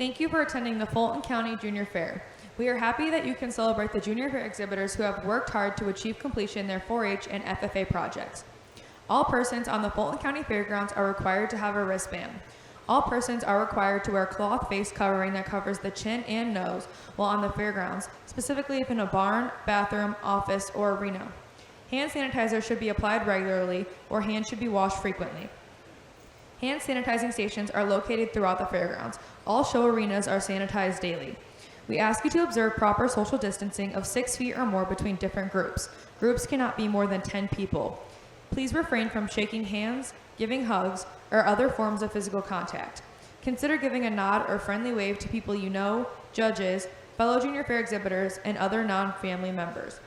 Thank you for attending the Fulton County Junior Fair. We are happy that you can celebrate the Junior Fair exhibitors who have worked hard to achieve completion in their 4-H and FFA projects. All persons on the Fulton County Fairgrounds are required to have a wristband. All persons are required to wear a cloth face covering that covers the chin and nose while on the fairgrounds, specifically if in a barn, bathroom, office, or arena. Hand sanitizer should be applied regularly, or hands should be washed frequently. Hand sanitizing stations are located throughout the fairgrounds. All show arenas are sanitized daily. We ask you to observe proper social distancing of 6 feet or more between different groups. Groups cannot be more than 10 people. Please refrain from shaking hands, giving hugs, or other forms of physical contact. Consider giving a nod or friendly wave to people you know, judges, fellow Junior Fair exhibitors, and other non-family members.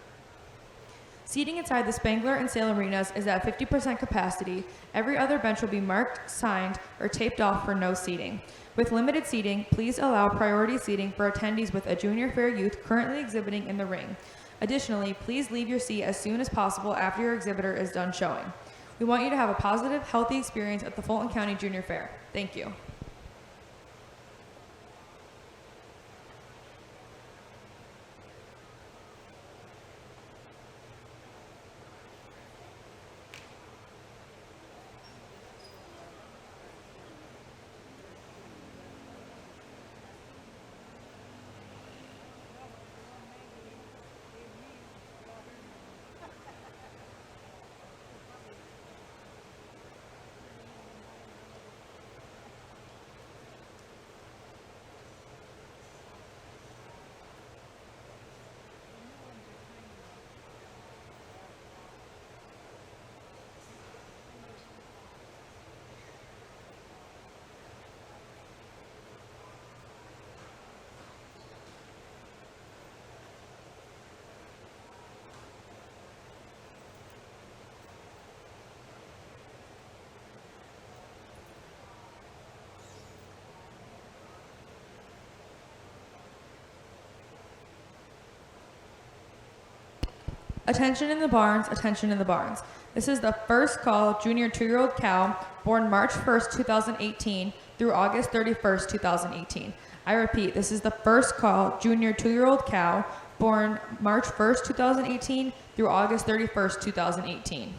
Seating inside the Spangler and Sale arenas is at 50% capacity. Every other bench will be marked, signed, or taped off for no seating. With limited seating, please allow priority seating for attendees with a Junior Fair youth currently exhibiting in the ring. Additionally, please leave your seat as soon as possible after your exhibitor is done showing. We want you to have a positive, healthy experience at the Fulton County Junior Fair. Thank you. Attention in the barns, attention in the barns. This is the first call junior 2-year-old cow born March 1st, 2018 through August 31st, 2018. I repeat, this is the first call junior 2-year-old cow born March 1st, 2018 through August 31st, 2018.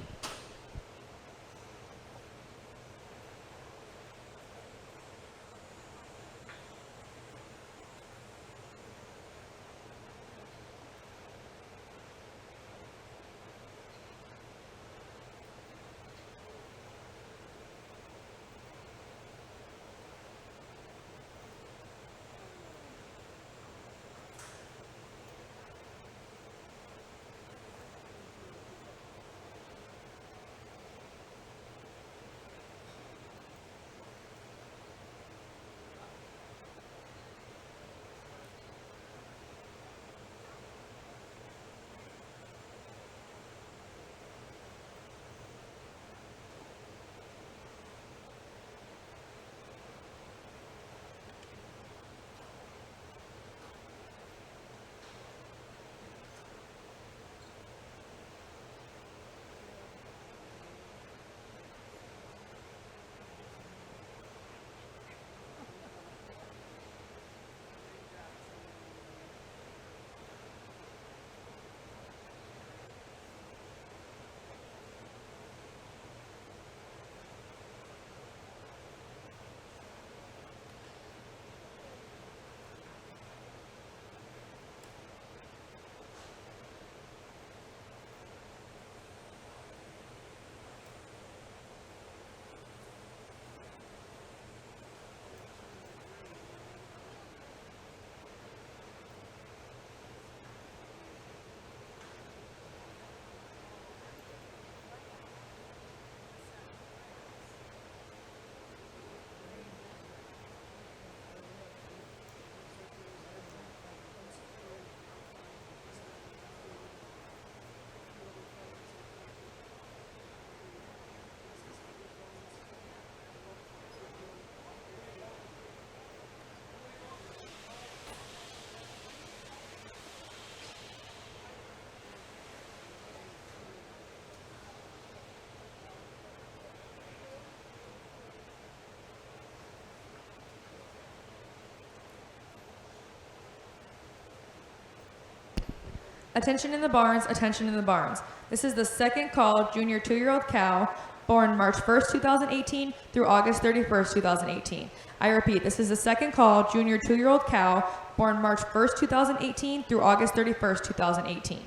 Attention in the barns, attention in the barns. This is the second call junior 2-year-old cow born March 1st, 2018 through August 31st, 2018. I repeat, this is the second call junior 2-year-old cow born March 1st, 2018 through August 31st, 2018.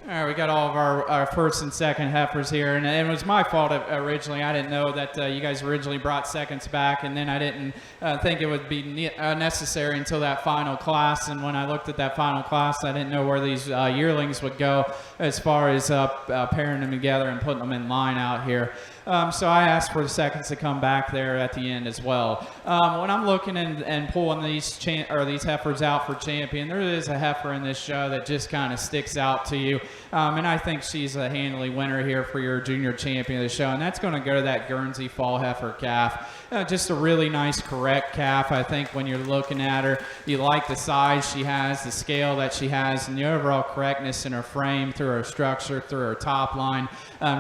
All right, we got all of our first and second heifers here, and it was my fault originally. I didn't know that you guys originally brought seconds back, and then I didn't think it would be necessary until that final class. And when I looked at that final class, I didn't know where these yearlings would go as far as pairing them together and putting them in line out here. So I asked for the seconds to come back there at the end as well. When I'm looking and pulling these heifers out for champion, there is a heifer in this show that just kind of sticks out to you. And I think she's a handily winner here for your junior champion of the show. And that's going to go to that Guernsey fall heifer calf. Just a really nice, correct calf. I think when you're looking at her, you like the size she has, the scale that she has, and the overall correctness in her frame, through her structure, through her top line.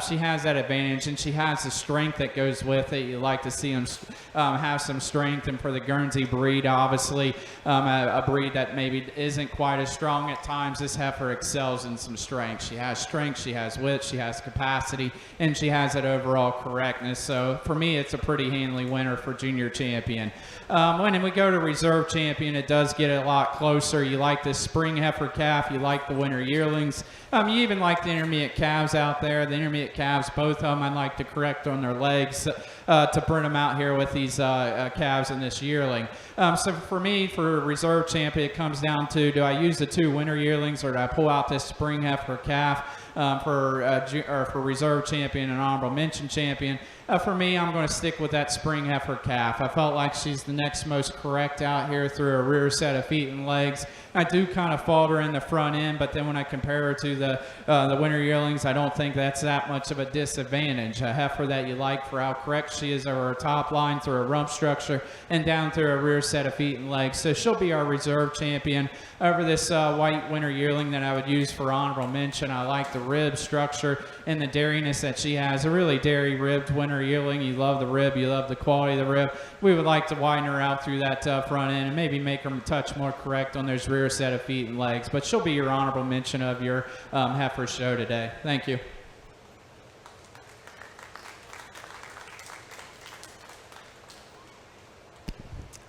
She has that advantage, and she has the strength that goes with it. You like to see them have some strength, and for the Guernsey breed, obviously, a breed that maybe isn't quite as strong at times, this heifer excels in some strength. She has strength, she has width, she has capacity, and she has that overall correctness. So for me, it's a pretty handily winner for junior champion. When we go to reserve champion, it does get a lot closer. You like this spring heifer calf, you like the winter yearlings, you even like the intermediate calves out there. The intermediate calves, both of them, I like to correct on their legs to bring them out here with these calves in this yearling. So for me, for reserve champion, it comes down to, do I use the 2 winter yearlings, or do I pull out this spring heifer calf for reserve champion and honorable mention champion? For me, I'm going to stick with that spring heifer calf. I felt like she's the next most correct out here through her rear set of feet and legs. I do kind of fault her in the front end, but then when I compare her to the winter yearlings, I don't think that's that much of a disadvantage. A heifer that you like for how correct she is over her top line, through her rump structure, and down through her rear set of feet and legs. So she'll be our reserve champion over this white winter yearling that I would use for honorable mention. I like the rib structure and the dairiness that she has. A really dairy ribbed winter yearling. You love the rib, you love the quality of the rib. We would like to widen her out through that front end and maybe make her a touch more correct on those rear set of feet and legs. But she'll be your honorable mention of your heifer show today. Thank you.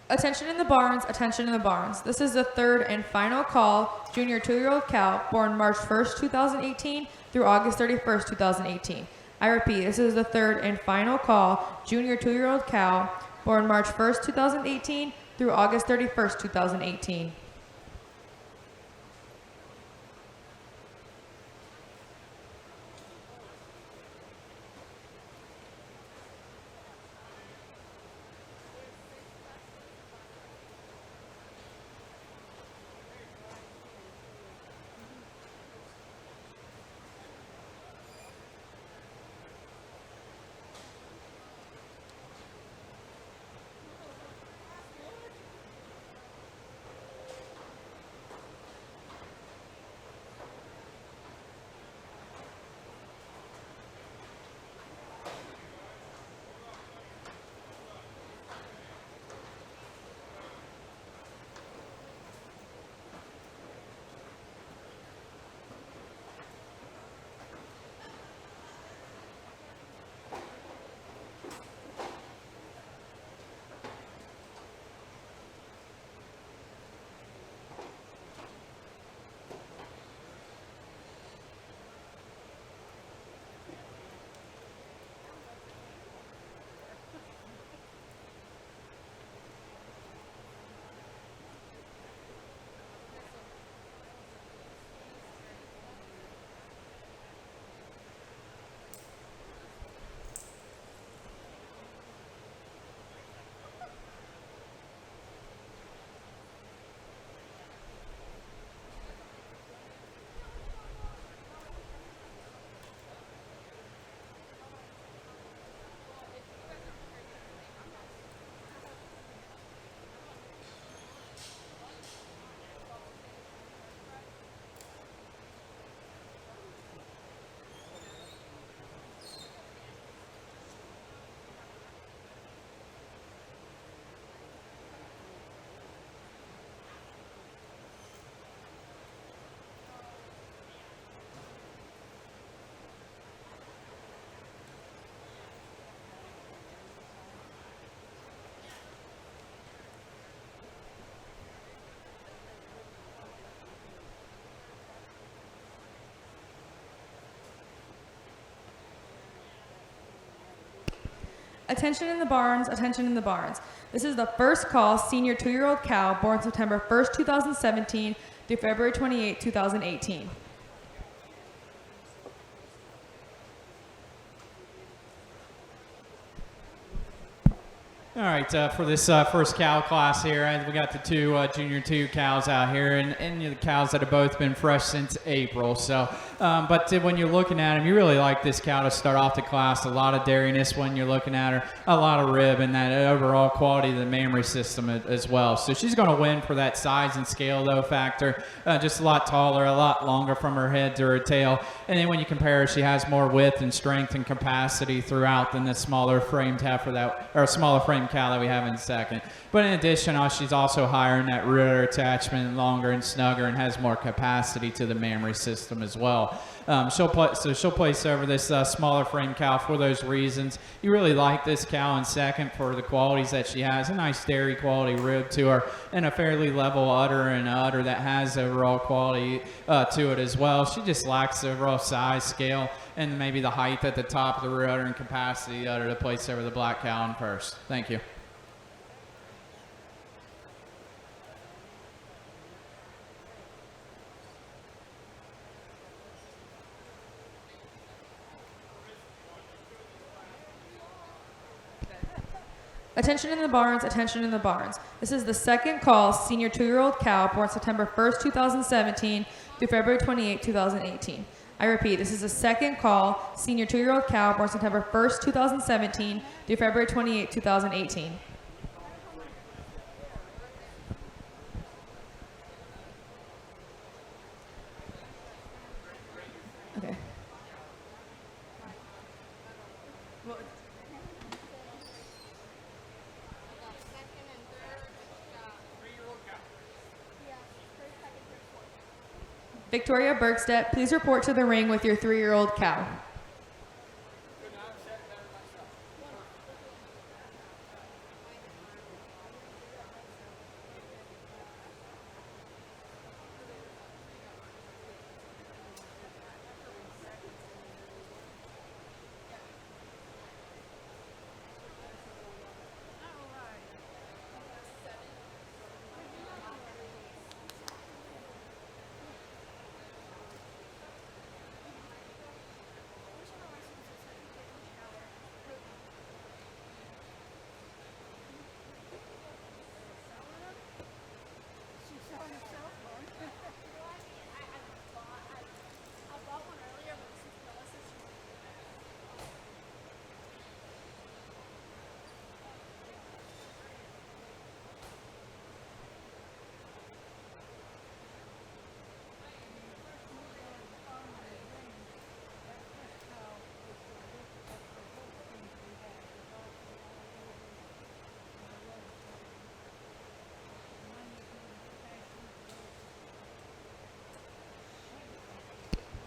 Attention in the barns, attention in the barns. This is the third and final call junior 2-year-old cow born March 1st, 2018 through August 31st, 2018. I repeat, this is the third and final call junior 2-year-old cow born March 1st, 2018 through August 31st, 2018. Attention in the barns, attention in the barns. This is the first call senior 2-year-old cow born September 1st, 2017 through February 28, 2018. All right, for this first cow class here, we got the two junior 2 cows out here, and the cows that have both been fresh since April. So, but when you're looking at them, you really like this cow to start off the class. A lot of dairiness when you're looking at her, a lot of rib, and that overall quality of the mammary system as well. So she's going to win for that size and scale though factor. Just a lot taller, a lot longer from her head to her tail, and then when you compare her, she has more width and strength and capacity throughout than the smaller framed heifer smaller frame cow that we have in second. But in addition, she's also higher in that rear attachment, longer and snugger, and has more capacity to the mammary system as well. She'll place over this smaller frame cow for those reasons. You really like this cow in second for the qualities that she has. A nice dairy quality rib to her, and a fairly level udder, and an udder that has overall quality to it as well. She just lacks the overall size, scale, and maybe the height at the top of the rear udder and capacity of the udder to place over the black cow in first. Thank you. Attention in the barns, attention in the barns. This is the second call senior 2-year-old cow born September 1st, 2017 through February 28, 2018. I repeat, this is the second call senior 2-year-old cow born September 1st, 2017 through February 28, 2018. Okay. Victoria Bergstedt, please report to the ring with your 3-year-old cow.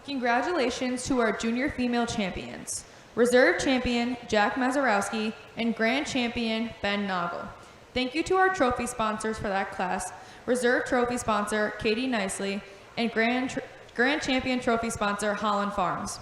Congratulations to our junior female champions, Reserve Champion Jack Mazarowski and Grand Champion Ben Noggle. Thank you to our trophy sponsors for that class, Reserve Trophy sponsor Katie Nicely and Grand Champion Trophy sponsor Holland Farms.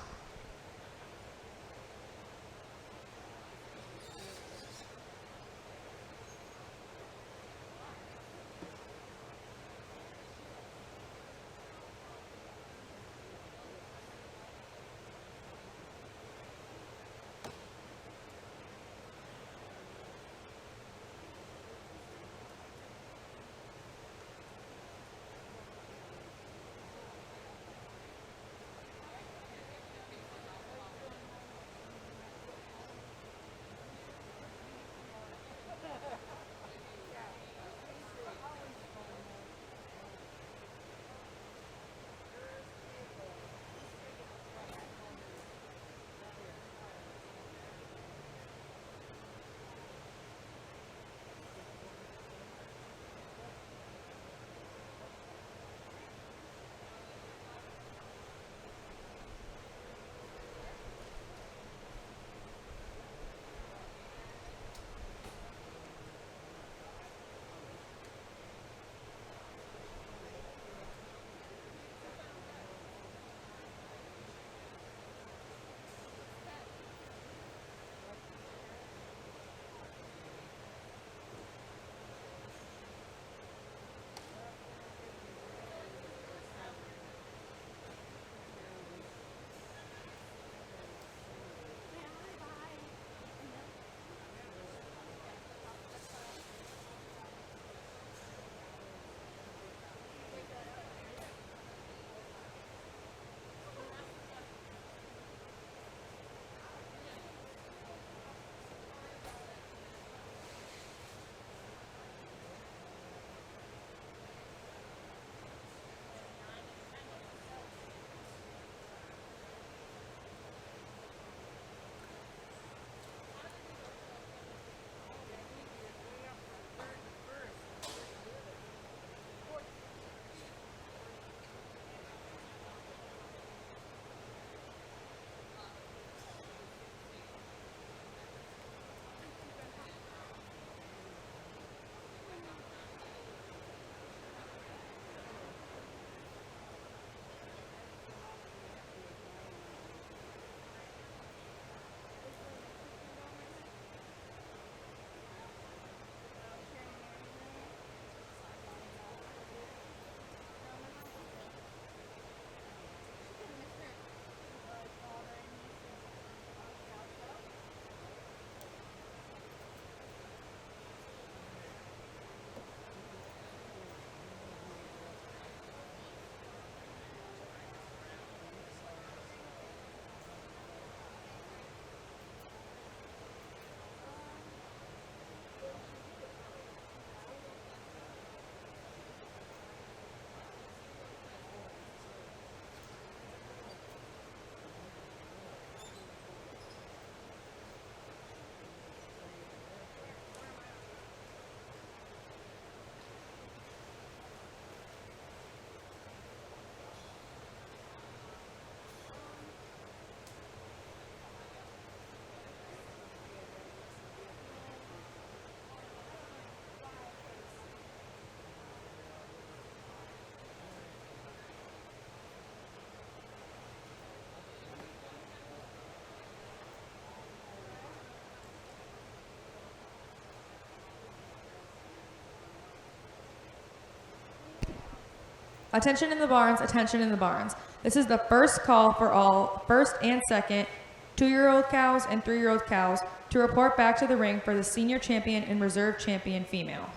Attention in the barns, attention in the barns. This is the first call for all first and second 2-year-old cows and 3-year-old cows to report back to the ring for the senior champion and reserve champion female.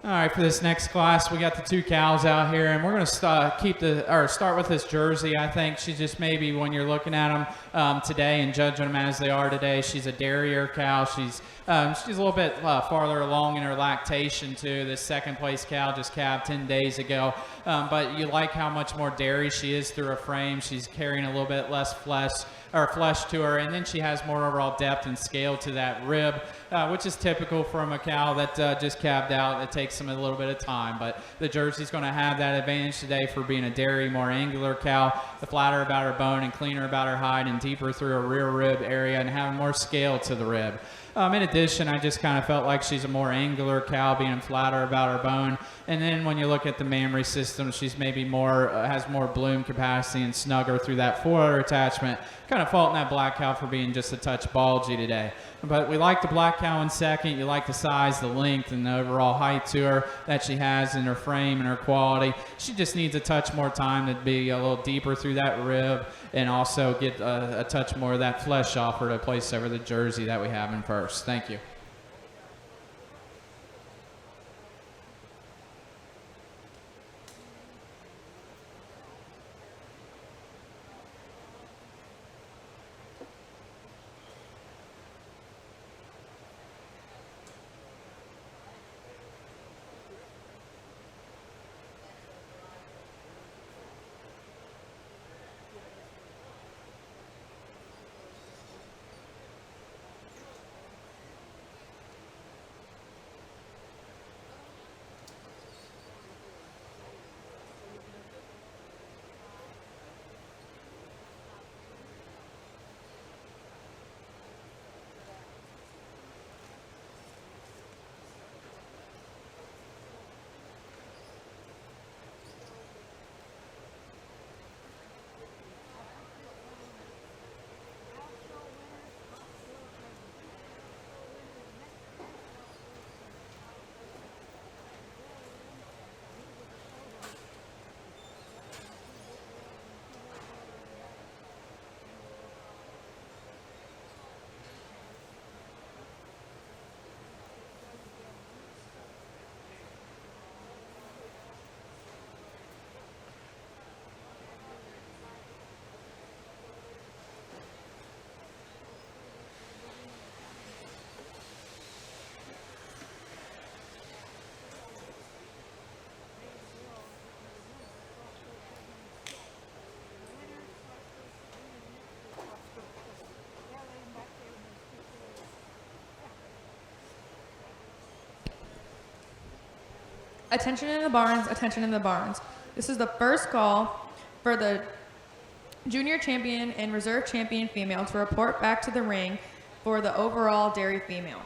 All right, for this next class, we got the 2 cows out here, and we're going to start with this Jersey. I think she just maybe when you're looking at them today and judging them as they are today, she's a derriere cow. She's a little bit farther along in her lactation too. This second place cow just calved 10 days ago, but you like how much more dairy she is through her frame. She's carrying a little bit less flesh to her, and then she has more overall depth and scale to that rib, which is typical from a cow that just calved out. It takes them a little bit of time, but the Jersey's going to have that advantage today for being a dairy, more angular cow, the flatter about her bone and cleaner about her hide and deeper through her rear rib area and having more scale to the rib. In addition, I just kind of felt like she's a more angular cow, being flatter about her bone. And then when you look at the mammary system, she's maybe more, has more bloom capacity and snugger through that foreudder attachment. Kind of faulting that black cow for being just a touch bulgy today. But we like the black cow in second. You like the size, the length, and the overall height to her that she has in her frame and her quality. She just needs a touch more time to be a little deeper through that rib and also get a touch more of that flesh off her to place over the Jersey that we have in first. Thank you. Attention in the barns, attention in the barns. This is the first call for the junior champion and reserve champion female to report back to the ring for the overall dairy female.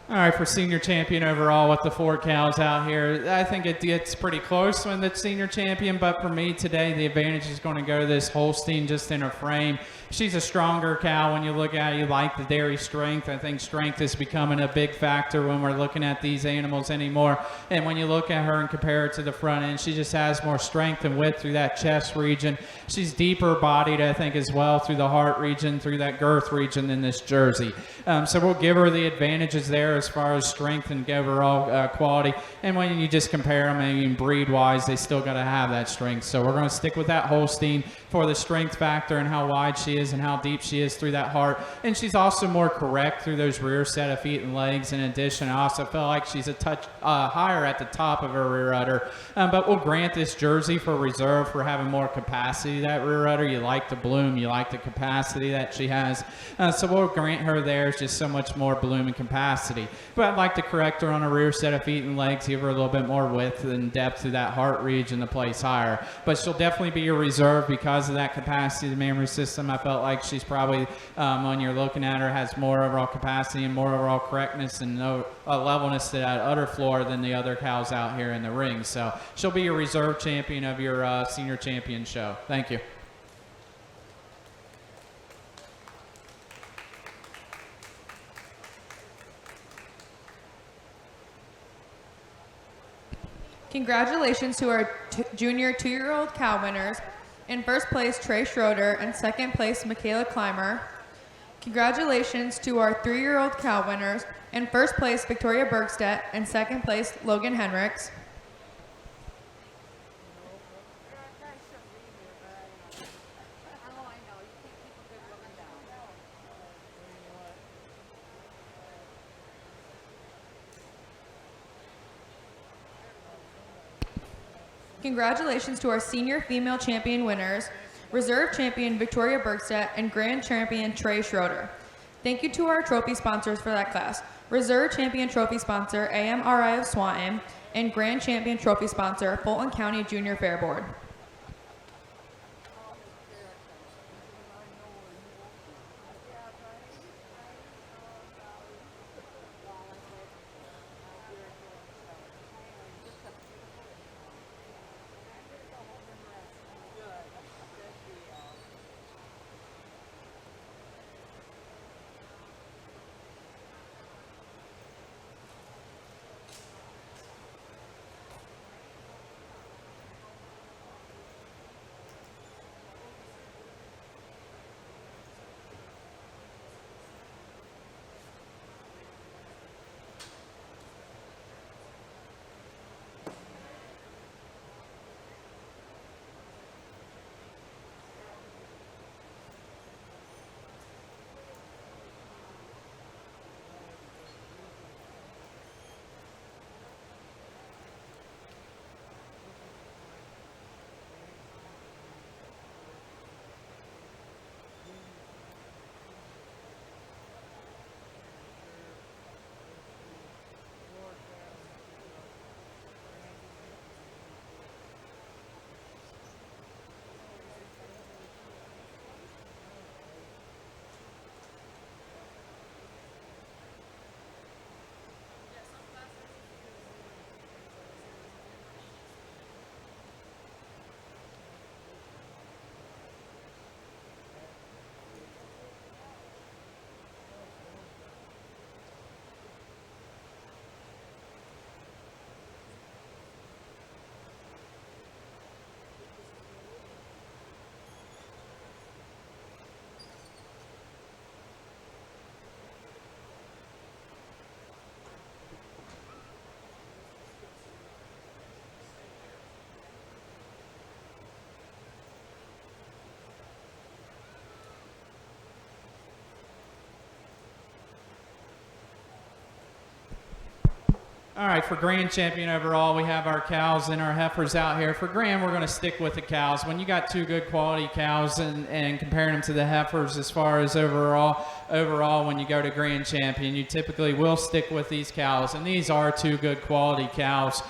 All right, for senior champion overall with the 4 cows out here, I think it gets pretty close when the senior champion, but for me today, the advantage is going to go to this Holstein just in her frame. She's a stronger cow when you look at it. You like the dairy strength. I think strength is becoming a big factor when we're looking at these animals anymore. And when you look at her and compare it to the front end, she just has more strength and width through that chest region. She's deeper bodied, I think, as well through the heart region, through that girth region than this Jersey. So we'll give her the advantages there as far as strength and overall quality. And when you just compare them, I mean, breed-wise, they still got to have that strength. So we're going to stick with that Holstein for the strength factor and how wide she is and how deep she is through that heart. And she's also more correct through those rear set of feet and legs. In addition, I also feel like she's a touch higher at the top of her rear udder. But we'll grant this Jersey for reserve for having more capacity, that rear udder. You like the bloom, you like the capacity that she has. So we'll grant her there just so much more bloom and capacity. But I'd like to correct her on a rear set of feet and legs, give her a little bit more width and depth through that heart region to place higher. But she'll definitely be a reserve because of that capacity of the mammary system. I felt like she's probably, when you're looking at her, has more overall capacity and more overall correctness and levelness to that udder floor than the other cows out here in the ring. So she'll be a reserve champion of your senior champion show. Thank you. Congratulations to our junior 2-year-old cow winners. In first place, Trey Schroeder, and second place, Michaela Clymer. Congratulations to our 3-year-old cow winners. In first place, Victoria Bergstedt, and second place, Logan Henricks. Congratulations to our senior female champion winners, reserve champion Victoria Bergstedt and grand champion Trey Schroeder. Thank you to our trophy sponsors for that class. Reserve champion trophy sponsor AMRI of Swanton and grand champion trophy sponsor Fulton County Junior Fair Board. All right, for grand champion overall, we have our cows and our heifers out here. For grand, we're going to stick with the cows. When you got two good quality cows and comparing them to the heifers as far as overall, when you go to grand champion, you typically will stick with these cows. And these are two good quality cows.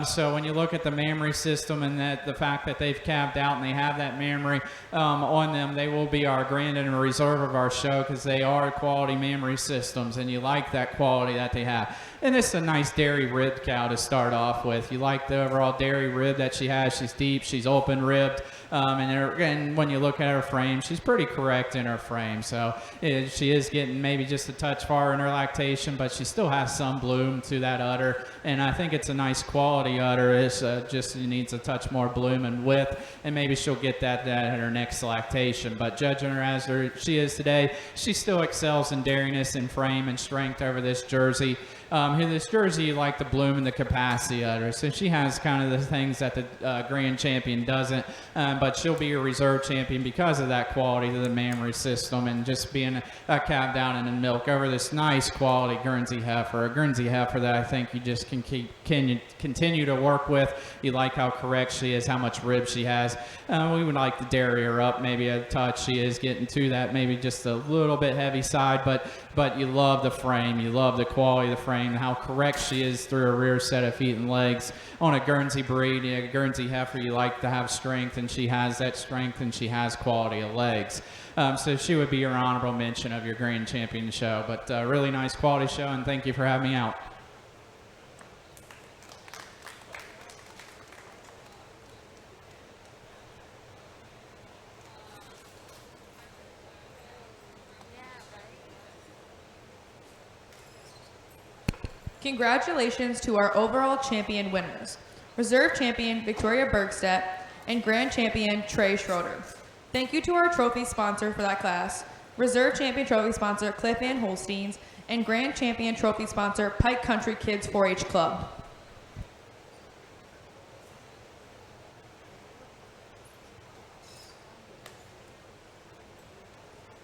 So when you look at the mammary system and the fact that they've calved out and they have that mammary on them, they will be our grand and reserve of our show because they are quality mammary systems, and you like that quality that they have. And this is a nice dairy ribbed cow to start off with. You like the overall dairy rib that she has. She's deep, she's open ribbed, and when you look at her frame, she's pretty correct in her frame. So she is getting maybe just a touch far in her lactation, but she still has some bloom to that udder, and I think it's a nice quality udder. It's just needs a touch more bloom and width, and maybe she'll get that at her next lactation. But judging her as she is today, she still excels in dairiness and frame and strength over this Jersey. This Jersey, you like the bloom and the capacity udder. So she has kind of the things that the grand champion doesn't, but she'll be a reserve champion because of that quality to the mammary system and just being a calf down in the milk over this nice quality Guernsey heifer. A Guernsey heifer that I think you just can continue to work with. You like how correct she is, how much rib she has. We would like to dairy her up maybe a touch. She is getting to that maybe just a little bit heavy side, but you love the frame. You love the quality of the frame, how correct she is through her rear set of feet and legs. On a Guernsey breed, a Guernsey heifer, you like to have strength, and she has that strength, and she has quality of legs. So she would be your honorable mention of your grand champion show. But really nice quality show, and thank you for having me out. Congratulations to our overall champion winners, reserve champion Victoria Bergstedt and grand champion Trey Schroeder. Thank you to our trophy sponsor for that class, reserve champion trophy sponsor Cliff Van Holsteins, and grand champion trophy sponsor Pike Country Kids 4-H Club.